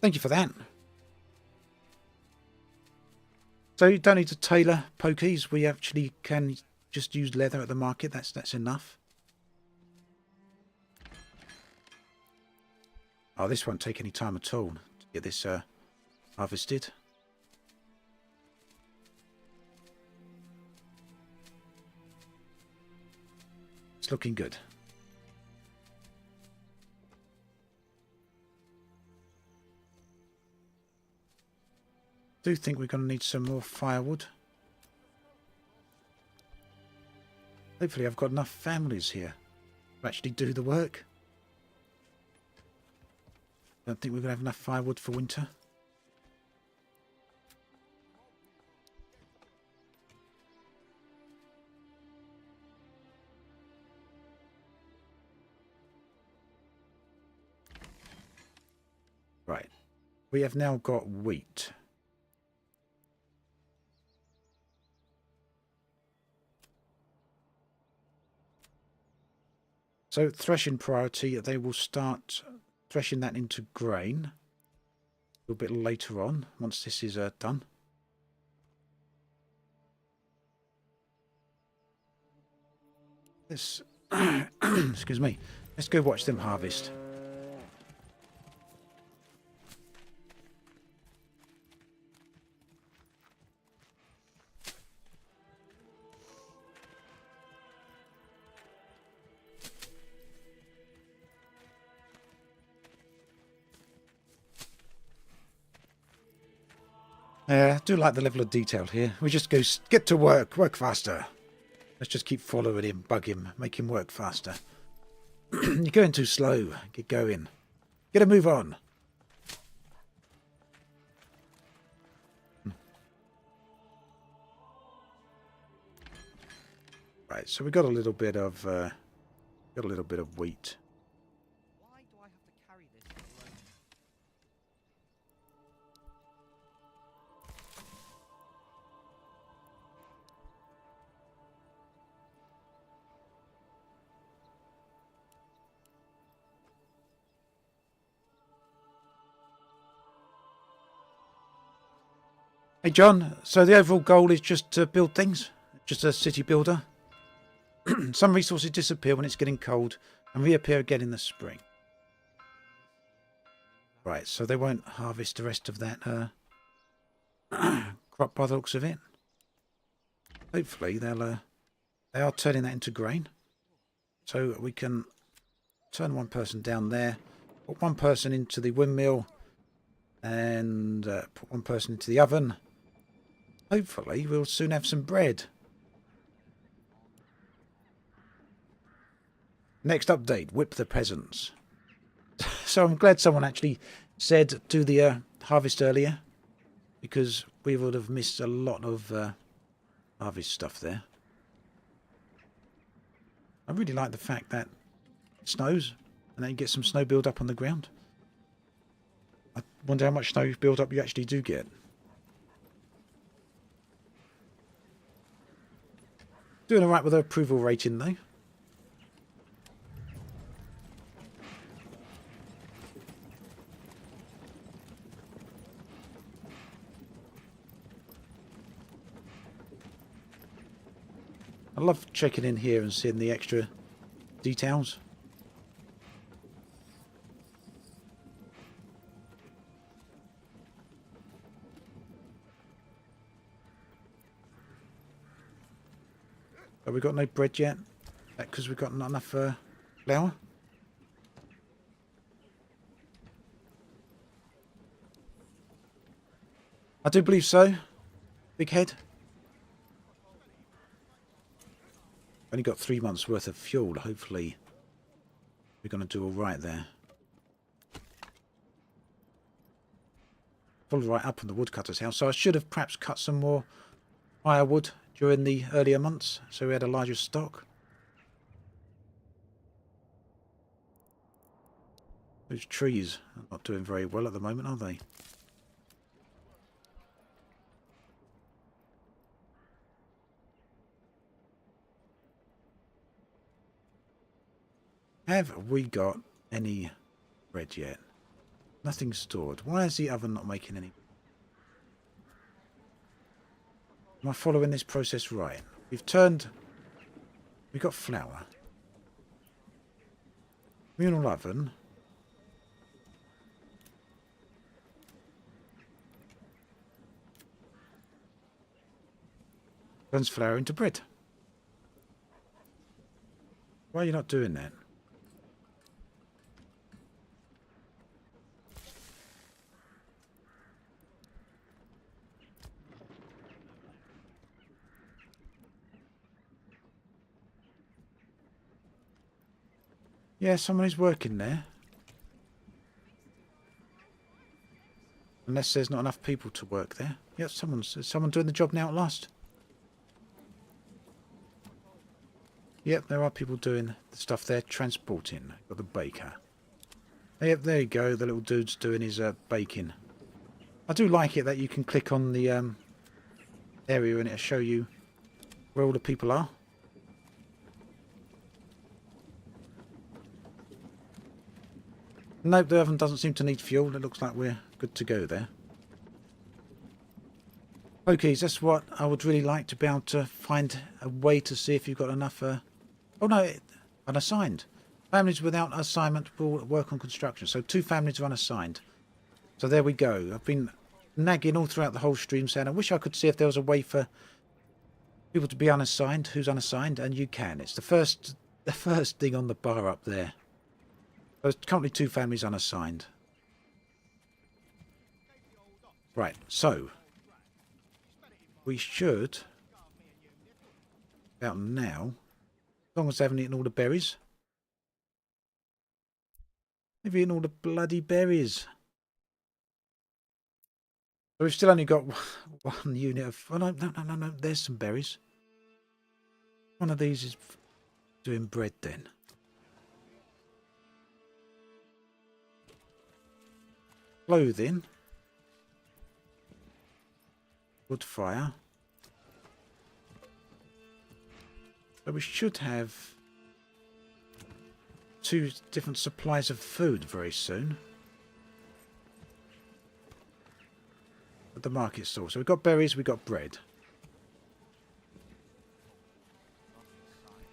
Thank you for that. So you don't need to tailor pokies. We actually can just use leather at the market. That's enough. Oh, this won't take any time at all to get this harvested. It's looking good. I do think we're going to need some more firewood. Hopefully I've got enough families here to actually do the work. Don't think we're going to have enough firewood for winter. Right. We have now got wheat. So threshing priority, they will start threshing that into grain a little bit later on, once this is done. Let's, excuse me, let's go watch them harvest. I do like the level of detail here. We just go, get to work faster. Let's just keep following him, bug him, make him work faster. You're going too slow. Get going. Get a move on. Right, so we got a little bit of wheat. Why do I have to carry this alone? Hey John, so the overall goal is just to build things? Just a city builder? Some resources disappear when it's getting cold and reappear again in the spring. Right, so they won't harvest the rest of that crop by the looks of it. Hopefully they are turning that into grain. So we can turn one person down there, put one person into the windmill, and put one person into the oven. Hopefully we'll soon have some bread. Next update, whip the peasants. So I'm glad someone actually said do the harvest earlier, because we would have missed a lot of harvest stuff there. I really like the fact that it snows and then you get some snow build up on the ground. I wonder how much snow build up you actually do get. Doing alright with the approval rating though. I love checking in here and seeing the extra details. But we've got no bread yet. That because we've got not enough flour. I do believe so. Big head. Only got 3 months worth of fuel. Hopefully we're going to do all right there. Pulled right up on the woodcutter's house. So I should have perhaps cut some more firewood during the earlier months, so we had a larger stock. Those trees are not doing very well at the moment, are they? Have we got any bread yet? Nothing stored. Why is the oven not making any? Am I following this process right? We've got flour. Communal oven. Turns flour into bread. Why are you not doing that? Yeah, someone is working there. Unless there's not enough people to work there. Yep, someone doing the job now at last. Yep, there are people doing the stuff there, transporting. Got the baker. Yep, there you go. The little dude's doing his baking. I do like it that you can click on the area and it'll show you where all the people are. Nope, the oven doesn't seem to need fuel. It looks like we're good to go there. Okay, that's what I would really like to be able to find a way to see if you've got enough... oh no, unassigned. Families without assignment will work on construction. So 2 families are unassigned. So there we go. I've been nagging all throughout the whole stream saying I wish I could see if there was a way for people to be unassigned. Who's unassigned? And you can. It's the first thing on the bar up there. There's currently 2 families unassigned. Right, so we should, about now, as long as they haven't eaten all the berries. They've eaten all the bloody berries. So we've still only got one unit of... Oh, no. There's some berries. One of these is doing bread then. Clothing. Wood fire. So we should have 2 different supplies of food very soon. At the market stall. So we've got berries, we've got bread.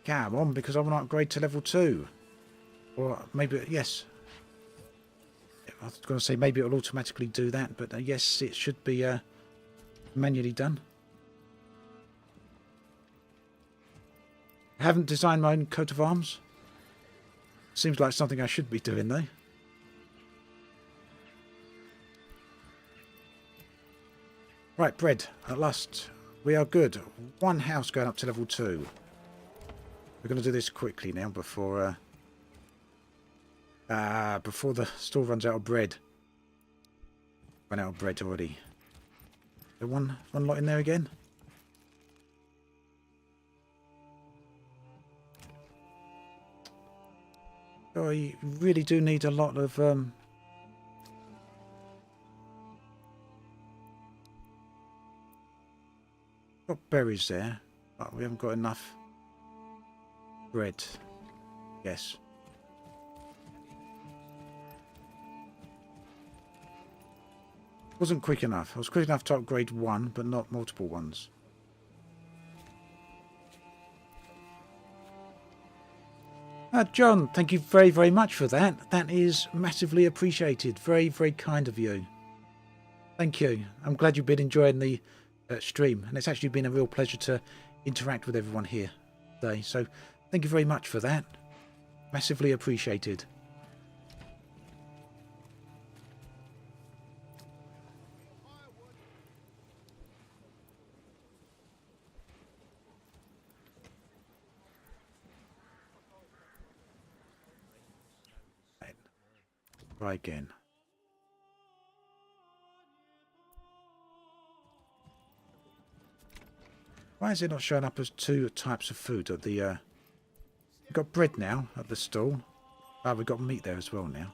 Come on, because I want to upgrade to level 2. Or maybe, yes. I was going to say maybe it'll automatically do that, but yes, it should be manually done. I haven't designed my own coat of arms. Seems like something I should be doing though. Right, bread. At last, we are good. 1 house going up to level 2. We're going to do this quickly now before the store runs out of bread. Run out of bread already. There one lot in there again. Oh, you really do need a lot of got berries there, but we haven't got enough bread. Yes. Wasn't quick enough. I was quick enough to upgrade 1, but not multiple ones. John, thank you very, very much for that. That is massively appreciated. Very, very kind of you. Thank you. I'm glad you've been enjoying the stream, and it's actually been a real pleasure to interact with everyone here today. So thank you very much for that. Massively appreciated. Try again. Why is it not showing up as 2 types of food at the we've got bread now at the stall. Ah, we've got meat there as well now.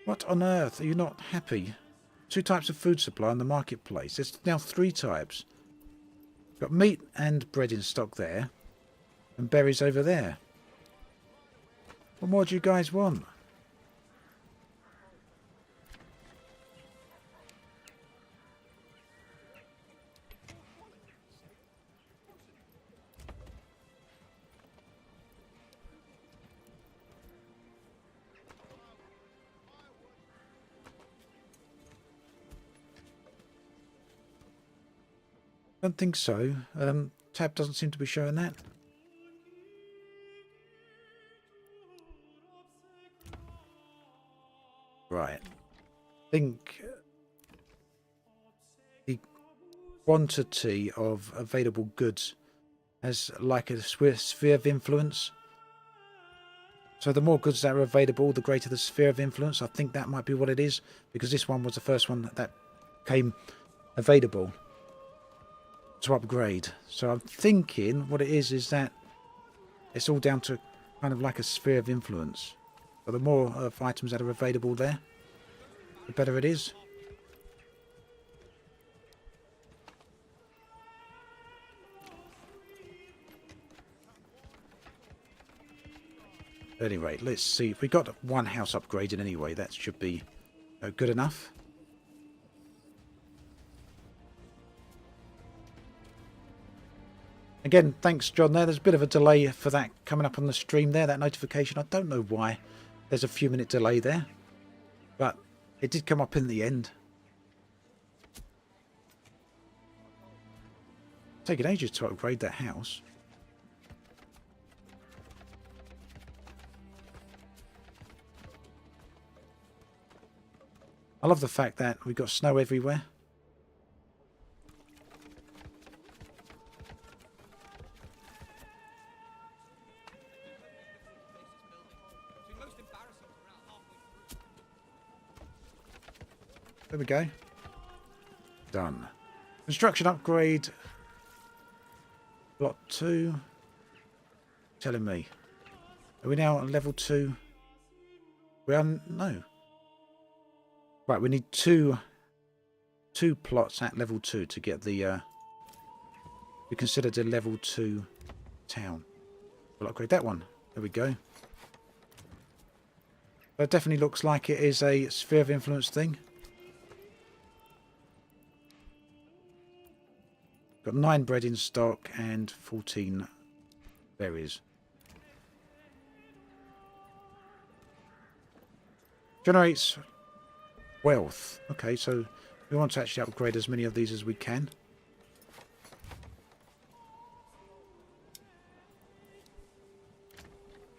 What on earth? Are you not happy? 2 types of food supply on the marketplace. There's now 3 types. We've got meat and bread in stock there. And berries over there. What more do you guys want? Don't think so. Tab doesn't seem to be showing that. Right. I think the quantity of available goods has like a sphere of influence. So the more goods that are available, the greater the sphere of influence. I think that might be what it is, because this one was the first one that came available to upgrade. So I'm thinking what it is that it's all down to kind of like a sphere of influence. So the more of items that are available there, the better it is. Anyway, let's see. If we got 1 house upgraded anyway, that should be good enough. Again, thanks, John, there. There's a bit of a delay for that coming up on the stream there, that notification. I don't know why there's a few minute delay there, but it did come up in the end. Taking ages to upgrade that house. I love the fact that we've got snow everywhere. There we go. Done. Construction upgrade. Block 2. Telling me. Are we now at level 2? We are... No. Right, we need two plots at level 2 to get the... we considered a level 2 town. We'll upgrade that one. There we go. That definitely looks like it is a sphere of influence thing. Got 9 bread in stock and 14 berries. Generates wealth. Okay, so we want to actually upgrade as many of these as we can.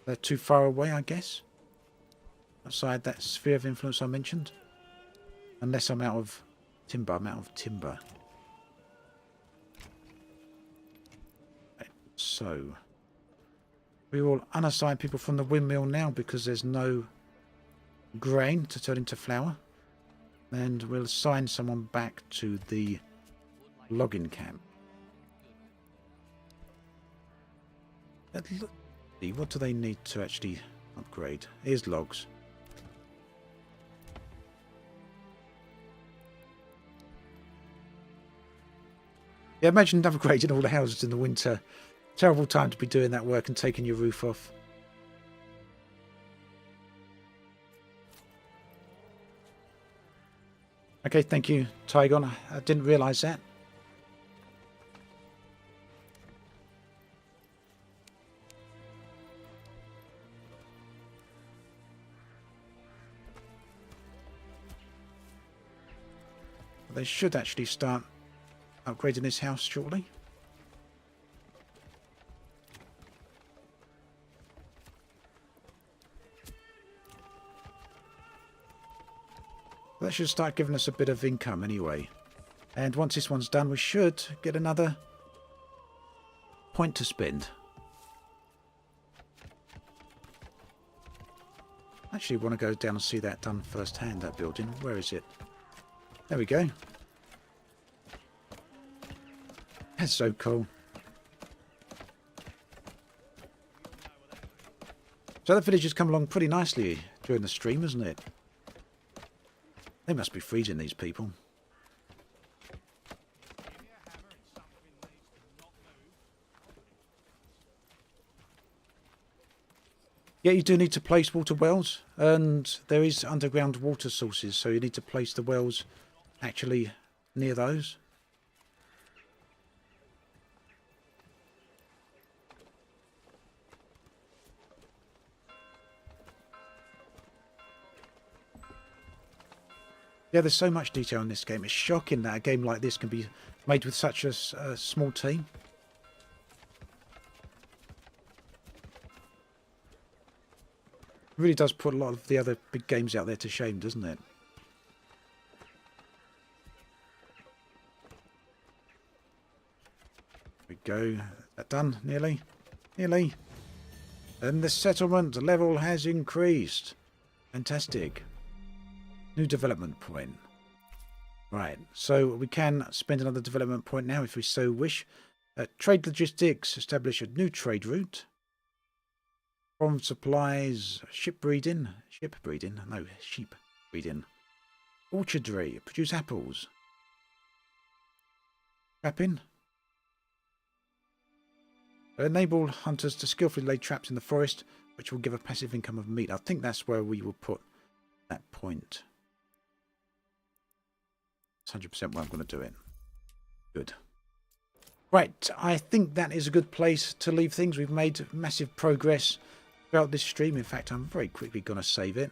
They're too far away, I guess. Outside that sphere of influence I mentioned. Unless I'm out of timber. I'm out of timber. So, we will unassign people from the windmill now because there's no grain to turn into flour. And we'll assign someone back to the logging camp. What do they need to actually upgrade? Here's logs. Yeah, imagine upgrading all the houses in the winter. Terrible time to be doing that work and taking your roof off. Okay, thank you, Tygon. I didn't realise that. They should actually start upgrading this house shortly. That should start giving us a bit of income anyway. And once this one's done, we should get another point to spend. Actually, want to go down and see that done firsthand, that building. Where is it? There we go. That's so cool. So that village has come along pretty nicely during the stream, hasn't it? They must be freezing, these people. Yeah, you do need to place water wells, and there is underground water sources, so you need to place the wells actually near those. Yeah, there's so much detail in this game. It's shocking that a game like this can be made with such a small team. It really does put a lot of the other big games out there to shame, doesn't it? There we go. That done? Nearly? Nearly. And the settlement level has increased. Fantastic. New development point. Right, so we can spend another development point now if we so wish. Trade logistics, establish a new trade route. Farm supplies, sheep breeding. Orchardry, produce apples. Trapping. Enable hunters to skillfully lay traps in the forest, which will give a passive income of meat. I think that's where we will put that point. It's 100% where I'm going to do it. Good. Right, I think that is a good place to leave things. We've made massive progress throughout this stream. In fact, I'm very quickly going to save it.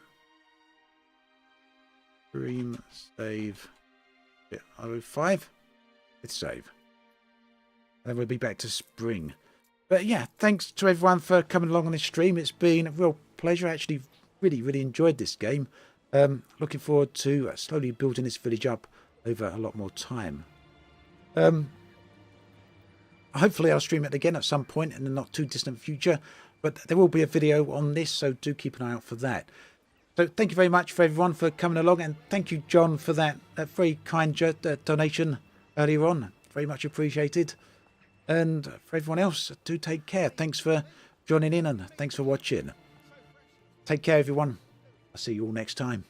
Stream, save, 05. Let's save. And then we'll be back to spring. But yeah, thanks to everyone for coming along on this stream. It's been a real pleasure. I actually really enjoyed this game. Looking forward to slowly building this village up over a lot more time. Hopefully I'll stream it again at some point in the not too distant future, but there will be a video on this, so do keep an eye out for that. So thank you very much for everyone for coming along, and thank you, John, for that very kind donation earlier on. Very much appreciated. And for everyone else, do take care. Thanks for joining in and thanks for watching. Take care, everyone. I'll see you all next time.